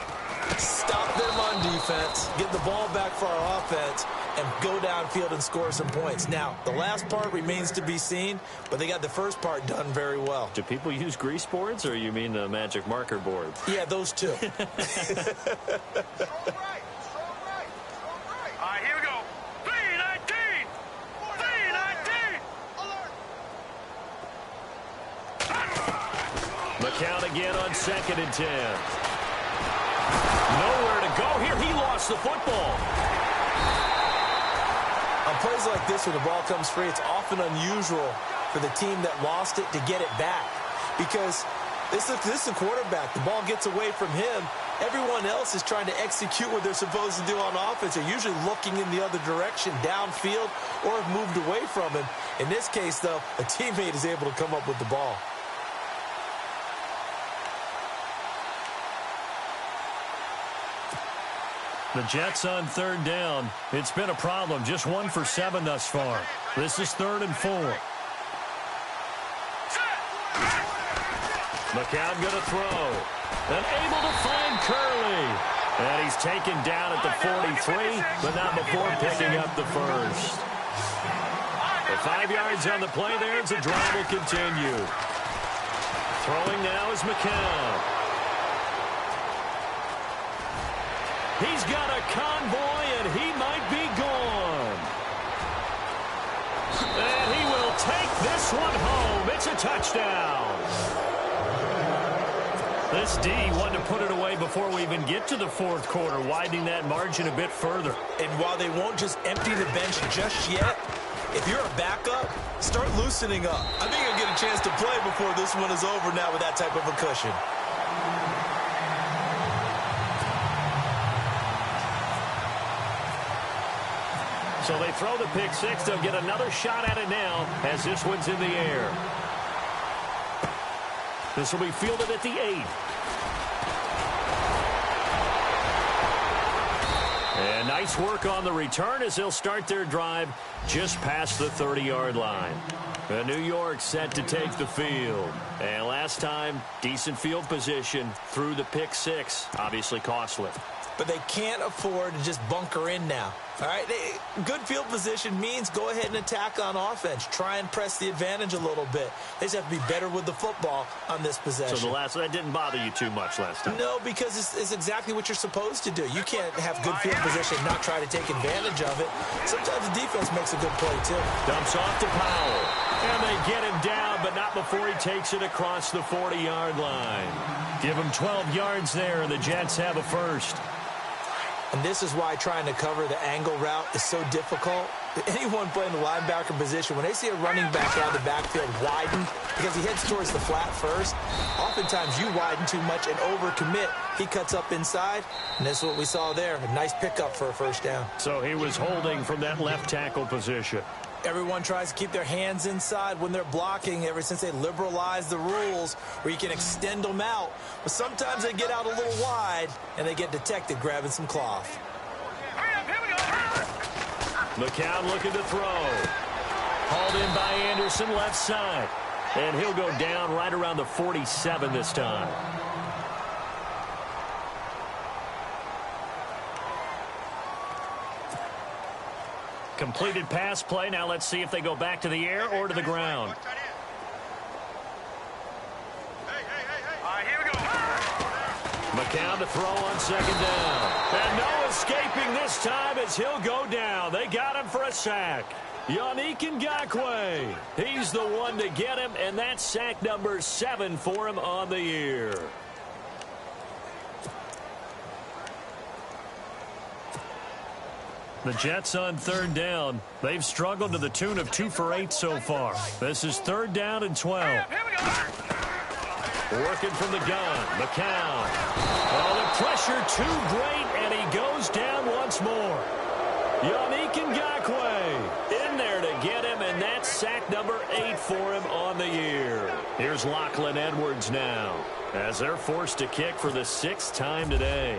Stop them on defense, get the ball back for our offense, and go downfield and score some points. Now, the last part remains to be seen, but they got the first part done very well. Do people use grease boards, or you mean the magic marker boards? Yeah, those two. All right, here we go. 3-19. 3-19. McCown again on 2nd and 10. Nowhere to go here. He lost the football. On plays like this where the ball comes free, it's often unusual for the team that lost it to get it back. Because this is a quarterback. The ball gets away from him. Everyone else is trying to execute what they're supposed to do on offense. They're usually looking in the other direction, downfield, or have moved away from him. In this case, though, a teammate is able to come up with the ball. The Jets on 3rd down. It's been a problem. Just 1 for 7 thus far. This is 3rd and 4. McCown going to throw. And able to find Curley. And he's taken down at the 43, but not before picking up the first. The 5 yards on the play there as the drive will continue. Throwing now is McCown. He's got a convoy, and he might be gone. And he will take this one home. It's a touchdown. This D wanted to put it away before we even get to the 4th quarter, widening that margin a bit further. And while they won't just empty the bench just yet, if you're a backup, start loosening up. I think you'll get a chance to play before this one is over now with that type of a cushion. So they throw the pick 6. They'll get another shot at it now as this one's in the air. This will be fielded at the 8. And nice work on the return as they'll start their drive just past the 30-yard line. New York set to take the field. And last time, decent field position through the pick 6. Obviously costly. but they can't afford to just bunker in now. All right, good field position means go ahead and attack on offense. Try and press the advantage a little bit. They just have to be better with the football on this possession. So that didn't bother you too much last time? No, because it's exactly what you're supposed to do. You can't have good field position and not try to take advantage of it. Sometimes the defense makes a good play, too. Dumps off to Powell. And they get him down, but not before he takes it across the 40-yard line. Give him 12 yards there, and the Jets have a first. And this is why trying to cover the angle route is so difficult. Anyone playing the linebacker position, when they see a running back out of the backfield widen, because he heads towards the flat first, oftentimes you widen too much and overcommit. He cuts up inside, and this is what we saw there. A nice pickup for a first down. So he was holding from that left tackle position. Everyone tries to keep their hands inside when they're blocking ever since they liberalized the rules where you can extend them out. But sometimes they get out a little wide, and they get detected grabbing some cloth. McCown looking to throw. Hauled in by Anderson, left side. And he'll go down right around the 47 this time. Completed pass play. Now let's see if they go back to the air or to the ground. McCown to throw on second down. And no escaping this time as he'll go down. They got him for a sack. Yannick Ngakoue. He's the one to get him, and that's sack number 7 for him on the year. The Jets on third down. They've struggled to the tune of 2 for 8 so far. This is 3rd down and 12. Working from the gun. McCown. Oh, the pressure too great, and he goes down once more. Yannick Ngakoue in there to get him, and that's sack number 8 for him on the year. Here's Lachlan Edwards now as they're forced to kick for the 6th time today.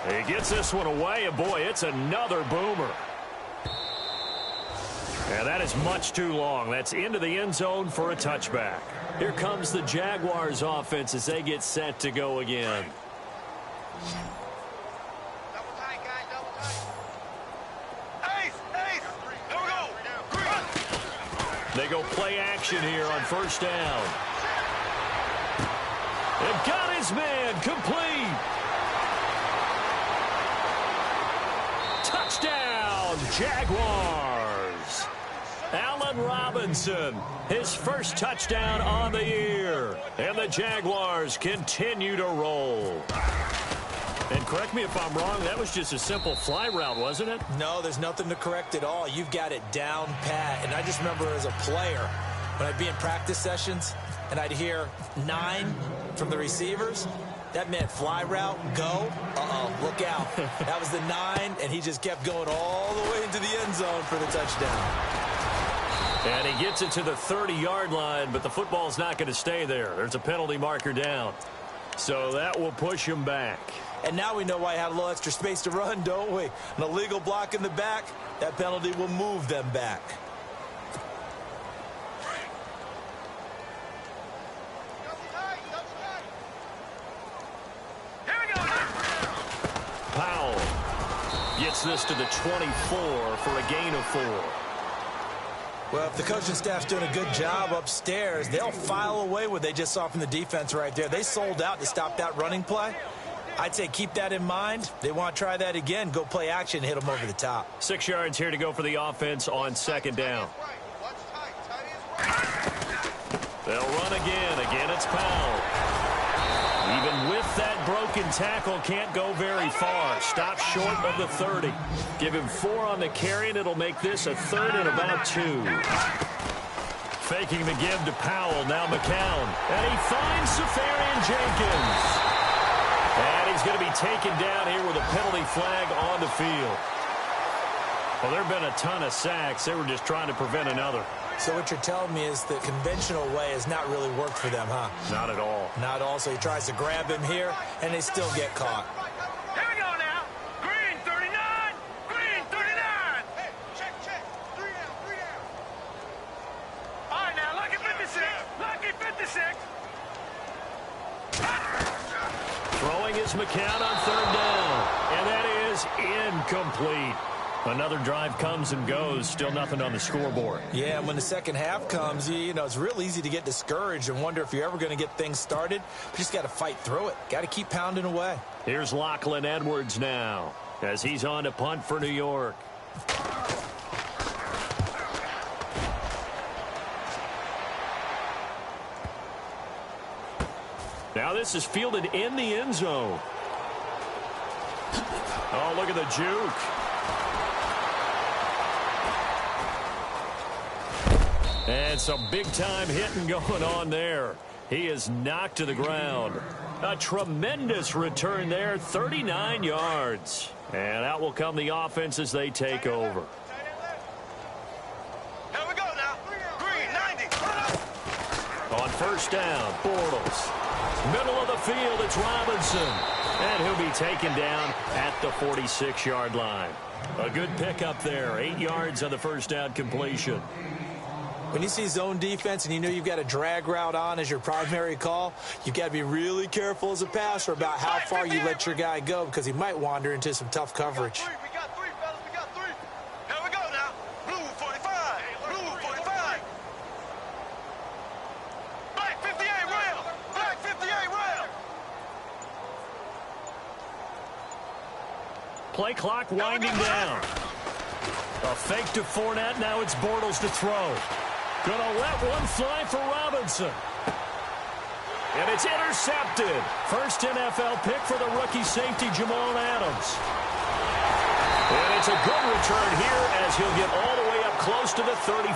He gets this one away, and boy, it's another boomer. And that is much too long. That's into the end zone for a touchback. Here comes the Jaguars offense as they get set to go again. Double tight, guys, double tight. Ace, ace. There we go. They go play action here on first down. They've got his man complete. Touchdown, Jaguars. Allen Robinson, his first touchdown on the year. And the Jaguars continue to roll. And correct me if I'm wrong, that was just a simple fly route, wasn't it? No, there's nothing to correct at all. You've got it down pat. And I just remember as a player, when I'd be in practice sessions, and I'd hear 9 from the receivers, that meant fly route, go, look out. That was the 9, and he just kept going all the way into the end zone for the touchdown. And he gets it to the 30-yard line, but the football's not going to stay there. There's a penalty marker down. So that will push him back. And now we know why he had a little extra space to run, don't we? An illegal block in the back, that penalty will move them back. Powell gets this to the 24 for a gain of 4. Well, if the coaching staff's doing a good job upstairs, they'll file away what they just saw from the defense right there. They sold out to stop that running play. I'd say keep that in mind. They want to try that again. Go play action, hit them over the top. 6 yards here to go for the offense on second down. They'll run again. Again, it's Powell. Even with that broken tackle, can't go very far. Stop short of the 30. Give him 4 on the carry, and it'll make this a 3rd and about 2. Faking the give to Powell. Now McCown. And he finds Safarian Jenkins. And he's going to be taken down here with a penalty flag on the field. Well, there have been a ton of sacks. They were just trying to prevent another. So what you're telling me is the conventional way has not really worked for them, huh? Not at all. Not all. So he tries to grab him here, and they still get caught. Here we go now. Green 39. Green 39. Hey, check. 3 down. All right, now, lucky 56. Lucky 56. Throwing is McCown on third down. And that is incomplete. Another drive comes and goes. Still nothing on the scoreboard. Yeah, and when the second half comes, you know, it's real easy to get discouraged and wonder if you're ever going to get things started. You just got to fight through it. Got to keep pounding away. Here's Lachlan Edwards now as he's on to punt for New York. Now this is fielded in the end zone. Oh, look at the juke. And some big-time hitting going on there. He is knocked to the ground. A tremendous return there, 39 yards. And out will come the offense as they take over. Here we go now. Green, 90. On first down, Bortles. Middle of the field, it's Robinson. And he'll be taken down at the 46-yard line. A good pickup there, 8 yards on the first down completion. When you see zone defense and you know you've got a drag route on as your primary call, you've got to be really careful as a passer about how far you let your guy go because he might wander into some tough coverage. We got three, fellas. We got three. Here we go now. Blue 45. Blue 45. Black 58 rail. Black 58 rail. Play clock winding down. A fake to Fournette. Now it's Bortles to throw. Gonna let one fly for Robinson. And it's intercepted. First NFL pick for the rookie safety, Jamal Adams. And it's a good return here as he'll get all the way up close to the 35.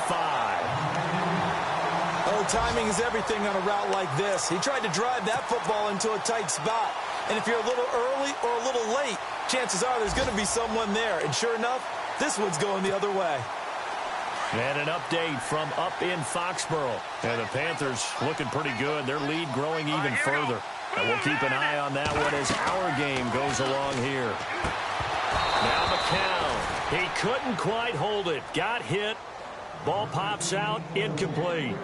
Oh, timing is everything on a route like this. He tried to drive that football into a tight spot. And if you're a little early or a little late, chances are there's going to be someone there. And sure enough, this one's going the other way. And an update from up in Foxborough. And the Panthers looking pretty good. Their lead growing even further. And we'll keep an eye on that one as our game goes along here. Now McCown. He couldn't quite hold it. Got hit. Ball pops out. Incomplete.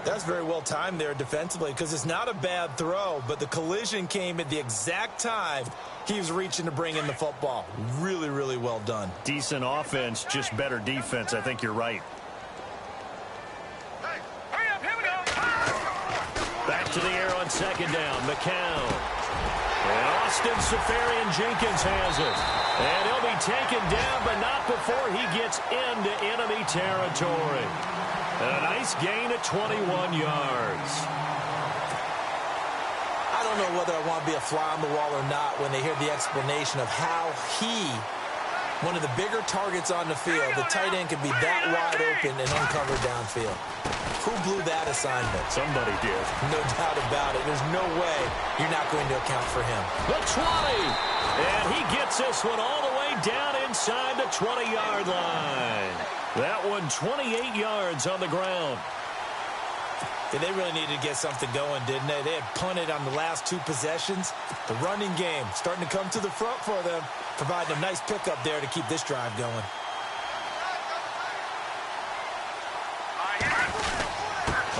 That's very well timed there defensively because it's not a bad throw, but the collision came at the exact time he was reaching to bring in the football. Really, really well done. Decent offense, just better defense. I think you're right. Hey, hurry up. Here we go. Back to the air on second down. McCown. And Austin Safarian-Jenkins has it. And he'll be taken down, but not before he gets into enemy territory. And a nice gain of 21 yards. I don't know whether I want to be a fly on the wall or not when they hear the explanation of how he, one of the bigger targets on the field, the tight end can be that wide open and uncovered downfield. Who blew that assignment? Somebody did. No doubt about it. There's no way you're not going to account for him. The 20. And he gets this one all the way down inside the 20-yard line. That one 28 yards on the ground. Yeah, they really needed to get something going, didn't they? They had punted on the last two possessions. The running game starting to come to the front for them, providing a nice pickup there to keep this drive going.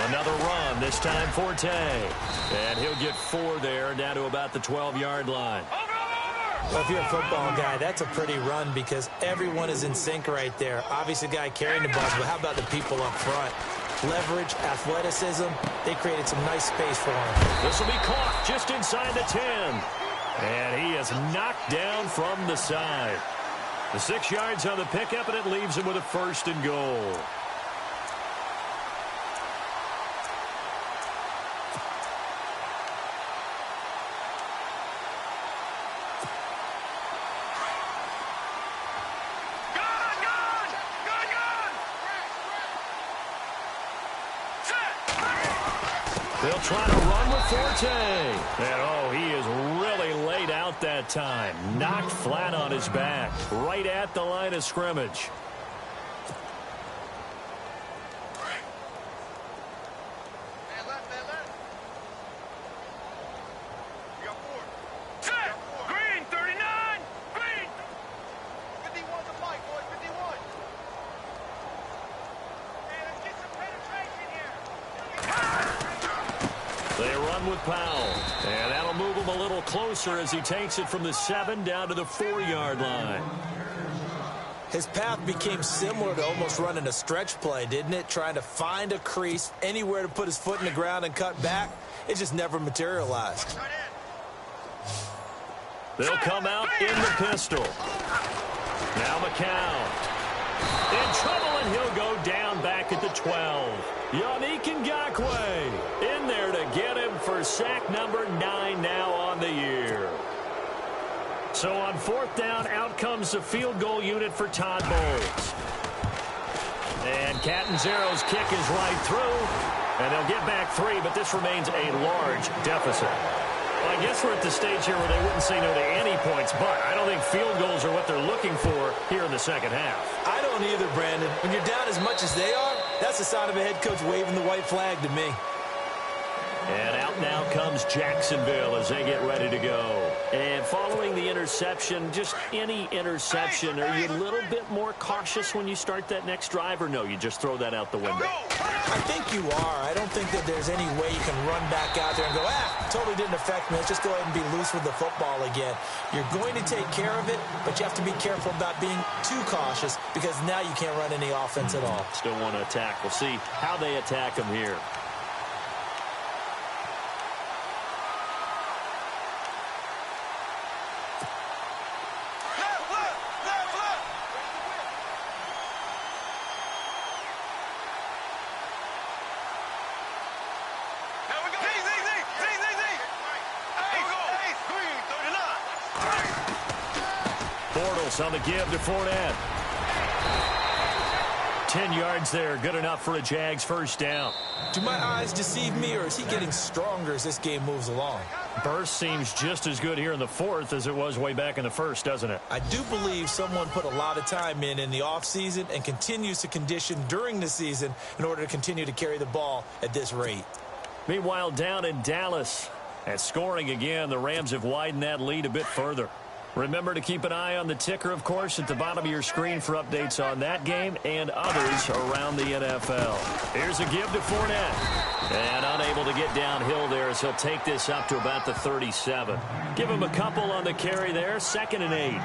Another run, this time Forte. And he'll get 4 there, down to about the 12-yard line. Well, if you're a football guy, that's a pretty run because everyone is in sync right there. Obviously, the guy carrying the ball, but how about the people up front? Leverage, athleticism, they created some nice space for him. This will be caught just inside the 10. And he is knocked down from the side. The 6 yards on the pickup, and it leaves him with a 1st and goal. They'll try to run with Forte. And, oh, he is really laid out that time. Knocked flat on his back. Right at the line of scrimmage. Green 39. Green. 51 the fight, boys. 51. Hey, let's get some penetration here. They run with Powell, and that'll move him a little closer as he takes it from the 7 down to the 4-yard line. His path became similar to almost running a stretch play, didn't it? Trying to find a crease, anywhere to put his foot in the ground and cut back. It just never materialized. They'll come out in the pistol. Now McCown. In trouble, and he'll go down back at the 12. Yannick Ngakoue in there to get him for sack number 9 now on the year. So on 4th down, out comes the field goal unit for Todd Bowles. And Catanzaro's kick is right through, and they'll get back 3, but this remains a large deficit. Well, I guess we're at the stage here where they wouldn't say no to any points, but I don't think field goals are what they're looking for here in the second half. I don't either, Brandon. When you're down as much as they are, that's the sign of a head coach waving the white flag to me. And out now comes Jacksonville as they get ready to go. And following the interception, just any interception, are you a little bit more cautious when you start that next drive, or no, you just throw that out the window? I think you are. I don't think that there's any way you can run back out there and go, totally didn't affect me. Let's just go ahead and be loose with the football again. You're going to take care of it, but you have to be careful about being too cautious because now you can't run any offense at all. Still want to attack. We'll see how they attack them here. On the give to Fournette. 10 yards there, good enough for a Jags first down. Do my eyes deceive me, or is he getting stronger as this game moves along? Burst seems just as good here in the 4th as it was way back in the 1st, doesn't it? I do believe someone put a lot of time in the offseason and continues to condition during the season in order to continue to carry the ball at this rate. Meanwhile, down in Dallas, at scoring again, the Rams have widened that lead a bit further. Remember to keep an eye on the ticker, of course, at the bottom of your screen for updates on that game and others around the NFL. Here's a give to Fournette. And unable to get downhill there as he'll take this up to about the 37. Give him a couple on the carry there, 2nd and 8.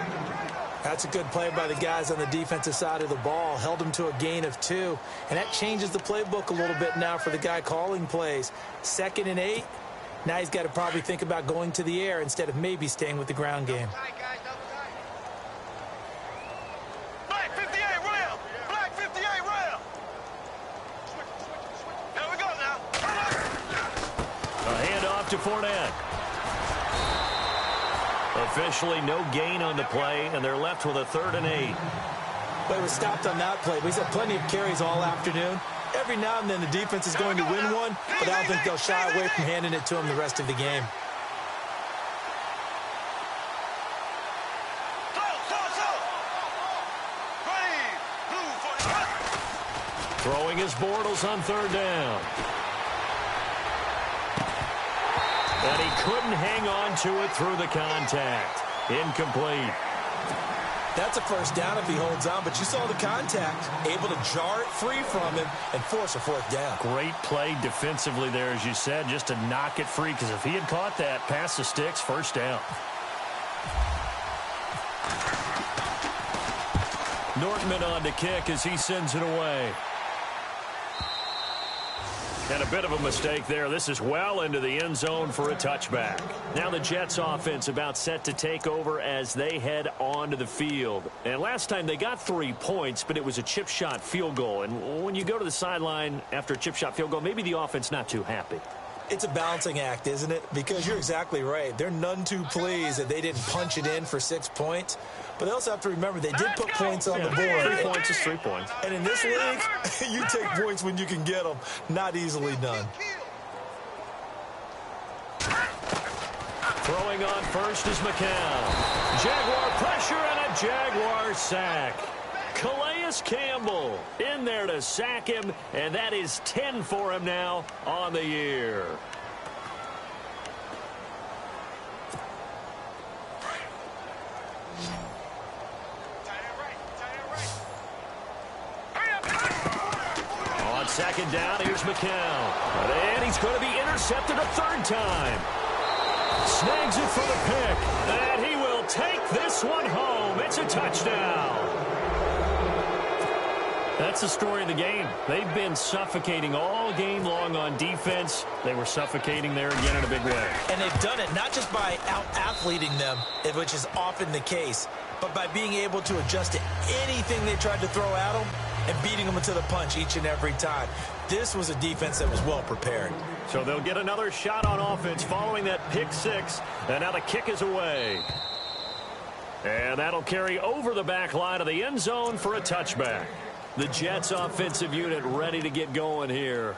That's a good play by the guys on the defensive side of the ball. Held him to a gain of 2. And that changes the playbook a little bit now for the guy calling plays. 2nd and 8. Now he's got to probably think about going to the air instead of maybe staying with the ground game. Black 58 rail! Black 58 rail! There we go now. A handoff to Fournette. Officially no gain on the play, and they're left with a 3rd and 8. Well, he was stopped on that play, but he's had plenty of carries all afternoon. Every now and then the defense is going to win one, but I don't think they'll shy away from handing it to him the rest of the game. Throwing his Bortles on 3rd down. And he couldn't hang on to it through the contact. Incomplete. That's a first down if he holds on, but you saw the contact. Able to jar it free from him and force a 4th down. Great play defensively there, as you said, just to knock it free, because if he had caught that, past the sticks, first down. Nortman on to kick as he sends it away. And a bit of a mistake there. This is well into the end zone for a touchback. Now the Jets offense about set to take over as they head onto the field. And last time they got 3 points, but it was a chip shot field goal. And when you go to the sideline after a chip shot field goal, maybe the offense not too happy. It's a balancing act, isn't it? Because you're exactly right. They're none too pleased that they didn't punch it in for 6 points. But they also have to remember they did put points on the board. 3 points is 3 points. And in this league, you take points when you can get them. Not easily done. Throwing on first is McCown. Jaguar pressure and a Jaguar sack. Calais Campbell in there to sack him, and that is 10 for him now on the year. second down. Here's McCown. And he's going to be intercepted a third time. Snags it for the pick. And he will take this one home. It's a touchdown. That's the story of the game. They've been suffocating all game long on defense. They were suffocating there again in a big way. And they've done it not just by out-athleting them, which is often the case, but by being able to adjust to anything they tried to throw at them and beating them to the punch each and every time. This was a defense that was well prepared. So they'll get another shot on offense following that pick six. And now the kick is away. And that'll carry over the back line of the end zone for a touchback. The Jets offensive unit ready to get going here.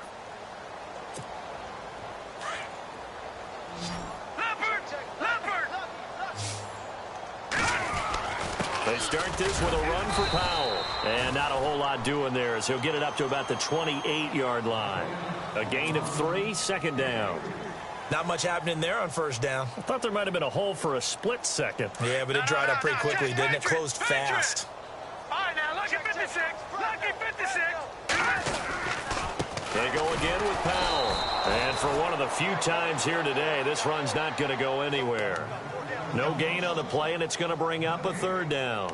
They start this with a run for Powell. And not a whole lot doing there as he'll get it up to about the 28-yard line. A gain of 3, second down. Not much happening there on first down. I thought there might have been a hole for a split second. Yeah, but it dried up pretty quickly, didn't it? Closed fast. All right, now, lucky 56. Lucky 56. They go again with Powell. And for one of the few times here today, this run's not going to go anywhere. No gain on the play, and it's going to bring up a third down.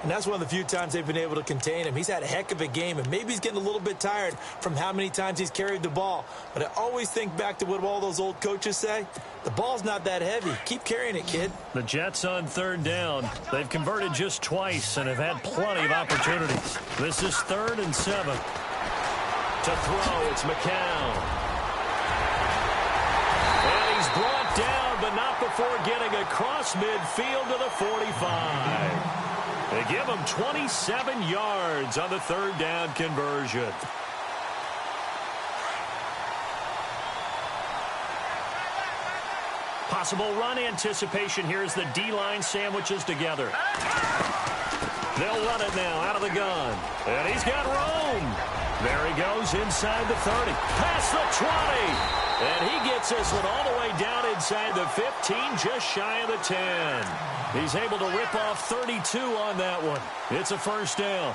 And that's one of the few times they've been able to contain him. He's had a heck of a game, and maybe he's getting a little bit tired from how many times he's carried the ball. But I always think back to what all those old coaches say. The ball's not that heavy. Keep carrying it, kid. The Jets on third down. They've converted just twice and have had plenty of opportunities. This is 3rd and 7. To throw, it's McCown. And he's brought down, but not before getting across midfield to the 45. They give him 27 yards on the third down conversion. Possible run anticipation here as the D-line sandwiches together. They'll run it now out of the gun. And he's got room. There he goes inside the 30. Past the 20. And he gets this one all the way down inside the 15, just shy of the 10. He's able to rip off 32 on that one. It's a first down.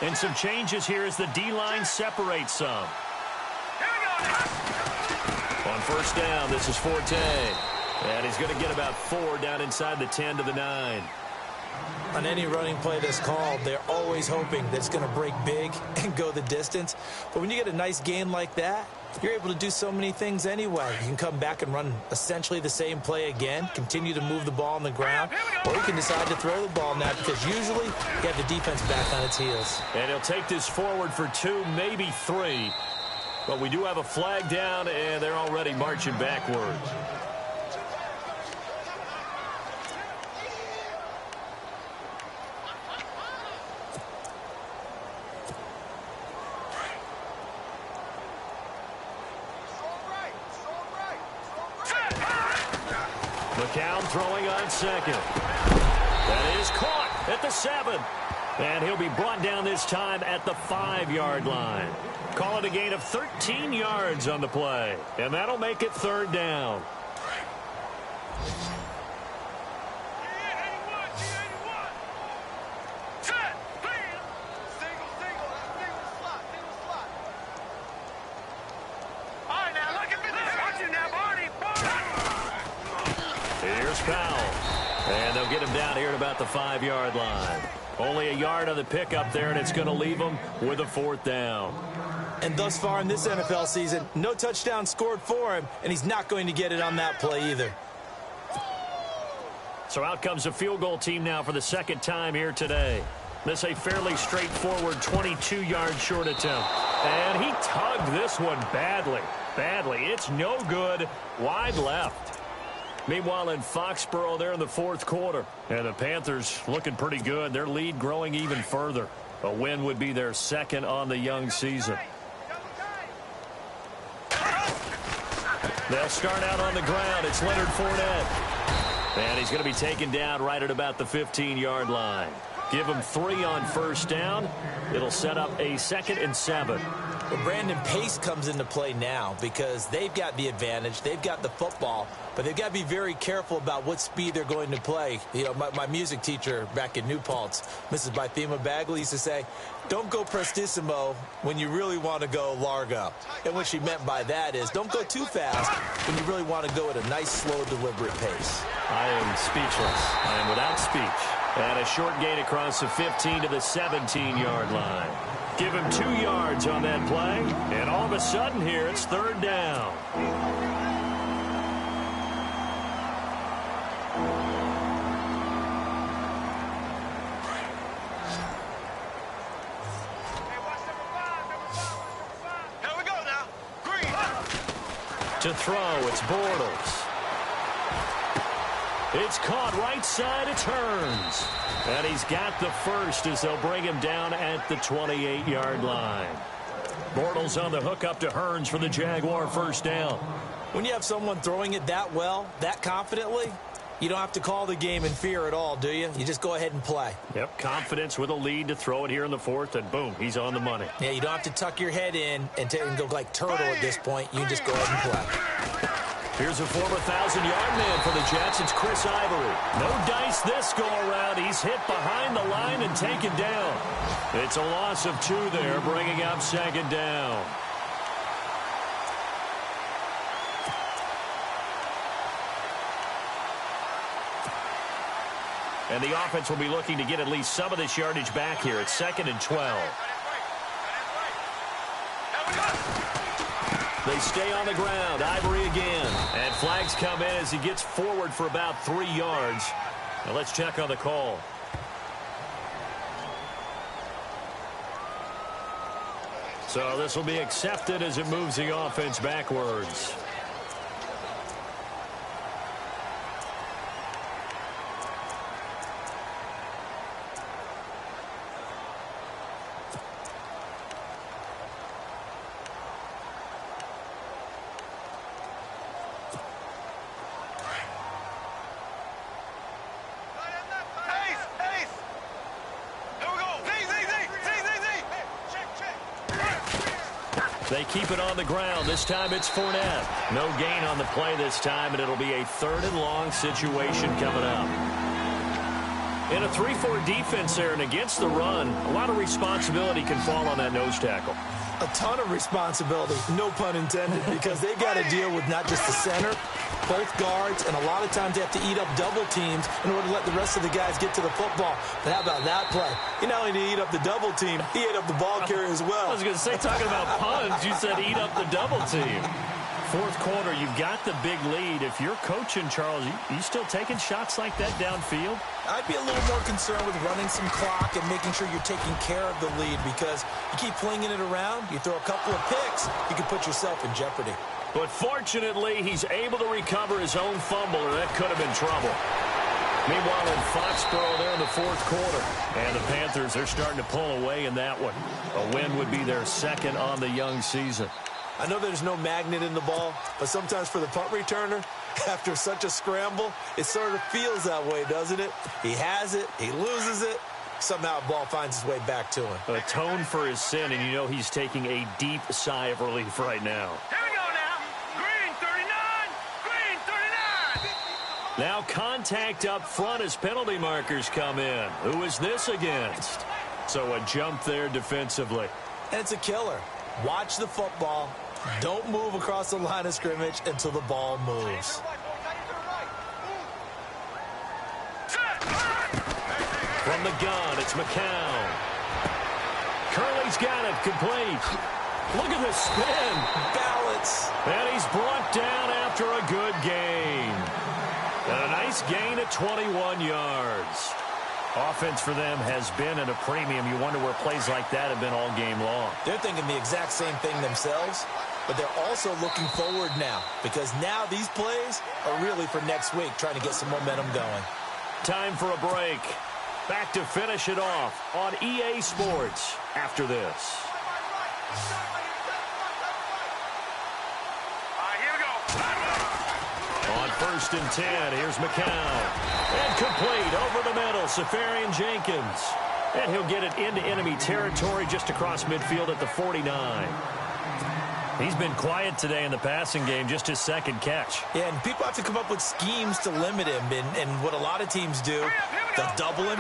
And some changes here as the D-line separates some. On first down, this is Forte. And he's going to get about 4 down inside the 10 to the 9. On any running play that's called, they're always hoping that it's going to break big and go the distance. But when you get a nice gain like that, you're able to do so many things anyway. You can come back and run essentially the same play again, continue to move the ball on the ground, or you can decide to throw the ball now because usually you have the defense back on its heels. And he'll take this forward for 2, maybe 3. But we do have a flag down, and they're already marching backwards. McCown throwing on second. That is caught at the 7. And he'll be brought down this time at the 5-yard line. Call it a gain of 13 yards on the play. And that'll make it third down. Here's Powell. And they'll get him down here at about the 5-yard line. Only a yard on the pickup there, and it's going to leave him with a 4th down. And thus far in this NFL season, no touchdown scored for him, and he's not going to get it on that play either. So out comes a field goal team now for the second time here today. This a fairly straightforward 22-yard short attempt. And he tugged this one badly. It's no good. Wide left. Meanwhile, in Foxborough, they're in the 4th quarter. And the Panthers looking pretty good. Their lead growing even further. A win would be their 2nd on the young season. They'll start out on the ground. It's Leonard Fournette. And he's going to be taken down right at about the 15-yard line. Give him 3 on first down. It'll set up a 2nd and 7. Well, Brandon, pace comes into play now because they've got the advantage. They've got the football, but they've got to be very careful about what speed they're going to play. You know, my music teacher back in New Paltz, Mrs. Bythema Bagley, used to say, don't go prestissimo when you really want to go largo. And what she meant by that is don't go too fast when you really want to go at a nice, slow, deliberate pace. I am speechless. I am without speech. And a short gain across the 15 to the 17-yard line. Give him 2 yards on that play, and all of a sudden here, it's third down. Here we go now. Green. To throw, it's Bortles. It's caught right side, it turns. And he's got the first as they'll bring him down at the 28-yard line. Bortles on the hook up to Hearns for the Jaguar first down. When you have someone throwing it that well, that confidently, you don't have to call the game in fear at all, do you? You just go ahead and play. Yep, confidence with a lead to throw it here in the fourth, and boom, he's on the money. Yeah, you don't have to tuck your head in and go like turtle at this point. You can just go ahead and play. Here's a former 1,000-yard man for the Jets. It's Chris Ivory. No dice this go-around. He's hit behind the line and taken down. It's a loss of 2 there, bringing up second down. And the offense will be looking to get at least some of this yardage back here. It's 2nd and 12. They stay on the ground. Ivory again. And flags come in as he gets forward for about 3 yards. Now let's check on the call. So this will be accepted as it moves the offense backwards. They keep it on the ground. This time it's Fournette. No gain on the play this time, and it'll be a 3rd and long situation coming up. In a 3-4 defense there and against the run, a lot of responsibility can fall on that nose tackle. A ton of responsibility, no pun intended, because they've got to deal with not just the center, both guards, and a lot of times they have to eat up double teams in order to let the rest of the guys get to the football. But how about that play? He not only did he eat up the double team, he ate up the ball carrier as well. I was going to say, talking about puns, you said eat up the double team. 4th quarter, you've got the big lead. If you're coaching, Charles, you still taking shots like that downfield? I'd be a little more concerned with running some clock and making sure you're taking care of the lead, because you keep flinging it around, you throw a couple of picks, you can put yourself in jeopardy. But fortunately, he's able to recover his own fumble, or that could have been trouble. Meanwhile, in Foxborough, they're in the 4th quarter. And the Panthers, they're starting to pull away in that one. A win would be their 2nd on the young season. I know there's no magnet in the ball, but sometimes for the punt returner, after such a scramble, it sort of feels that way, doesn't it? He has it, he loses it, somehow the ball finds its way back to him. Atone for his sin, and you know he's taking a deep sigh of relief right now. Here we go now. Green 39. Green 39. Now contact up front as penalty markers come in. Who is this against? So a jump there defensively. And it's a killer. Watch the football. Don't move across the line of scrimmage until the ball moves. From the gun, it's McCown. Curley's got it, complete. Look at the spin. Balance. And he's brought down after a good gain. And a nice gain at 21 yards. Offense for them has been at a premium. You wonder where plays like that have been all game long. They're thinking the exact same thing themselves, but they're also looking forward now, because now these plays are really for next week, trying to get some momentum going. Time for a break. Back to finish it off on EA Sports after this. Here we go. On 1st and 10, here's McCown. And complete over the middle, Safarian Jenkins. And he'll get it into enemy territory just across midfield at the 49. He's been quiet today in the passing game, just his second catch. Yeah, and people have to come up with schemes to limit him. And what a lot of teams do, they'll double him,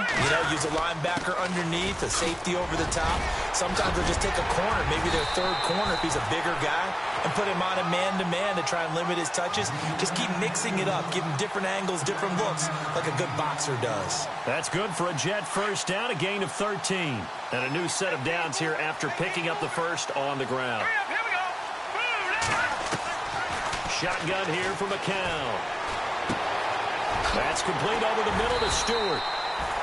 use a linebacker underneath, a safety over the top. Sometimes they'll just take a corner, maybe their third corner if he's a bigger guy, and put him on a man-to-man to try and limit his touches. Just keep mixing it up, give him different angles, different looks, like a good boxer does. That's good for a Jet first down, a gain of 13. And a new set of downs here after picking up the first on the ground. Shotgun here for McCown. That's complete over the middle to Stewart.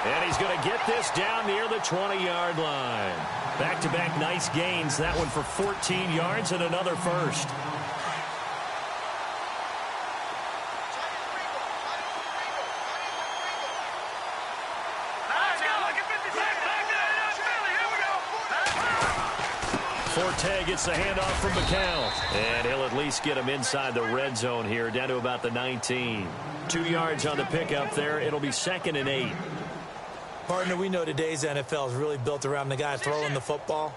And he's going to get this down near the 20-yard line. Back-to-back nice gains. That one for 14 yards and another first. Forte gets the handoff from McCown. And he'll at least get him inside the red zone here, down to about the 19. 2 yards on the pickup there. It'll be 2nd and 8. Partner, we know today's NFL is really built around the guy throwing the football.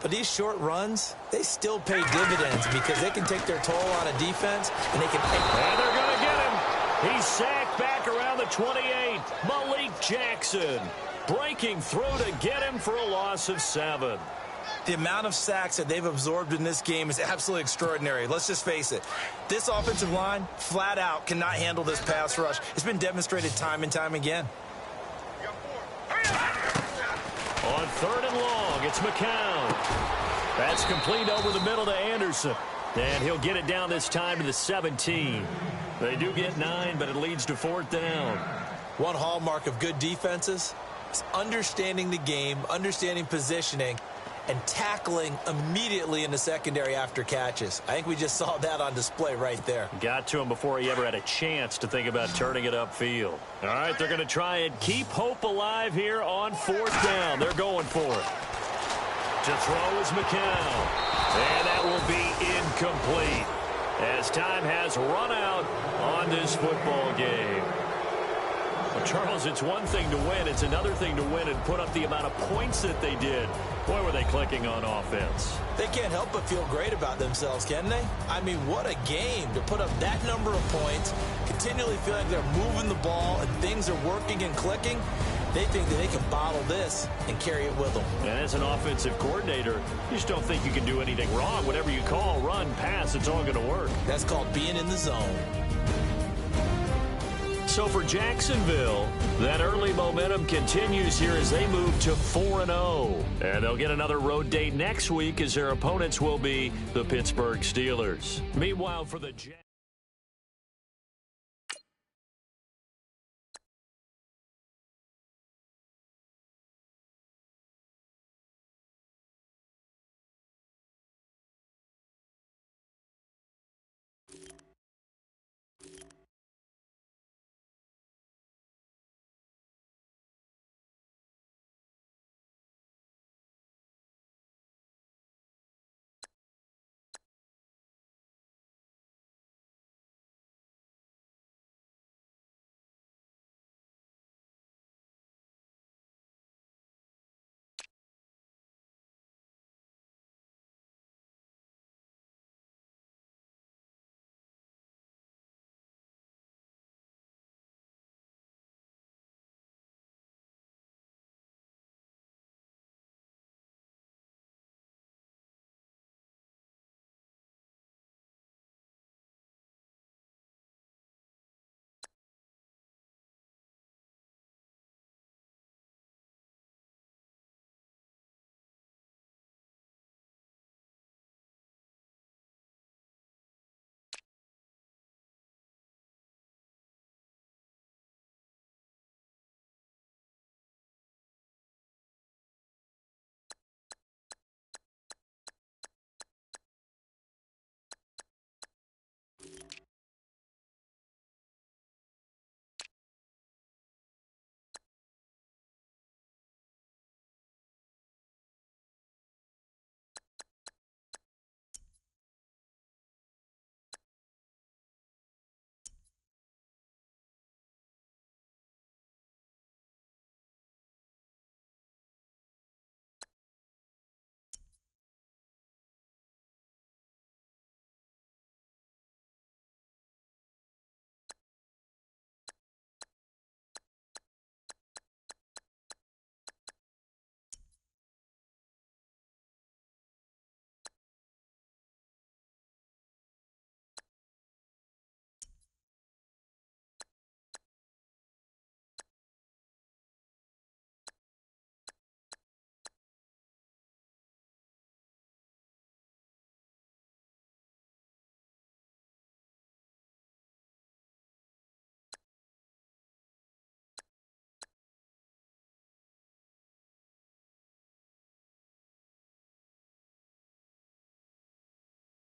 But these short runs, they still pay dividends because they can take their toll on a defense, and they can... And they're going to get him. He's sacked back around the 28. Malik Jackson breaking through to get him for a loss of 7. The amount of sacks that they've absorbed in this game is absolutely extraordinary. Let's just face it. This offensive line, flat out, cannot handle this pass rush. It's been demonstrated time and time again. On 3rd and long, it's McCown. That's complete over the middle to Anderson. And he'll get it down this time to the 17. They do get 9, but it leads to 4th down. One hallmark of good defenses is understanding the game, understanding positioning, and tackling immediately in the secondary after catches. I think we just saw that on display right there. Got to him before he ever had a chance to think about turning it upfield. All right, they're going to try and keep hope alive here on 4th down. They're going for it. To throw is McCown. And that will be incomplete as time has run out on this football game. Well, Charles, it's one thing to win. It's another thing to win and put up the amount of points that they did. Boy, were they clicking on offense. They can't help but feel great about themselves, can they? I mean, what a game to put up that number of points, continually feel like they're moving the ball and things are working and clicking. They think that they can bottle this and carry it with them. And as an offensive coordinator, you just don't think you can do anything wrong. Whatever you call, run, pass, it's all going to work. That's called being in the zone. So for Jacksonville, that early momentum continues here as they move to 4-0. And they'll get another road date next week as their opponents will be the Pittsburgh Steelers. Meanwhile, for the Jets.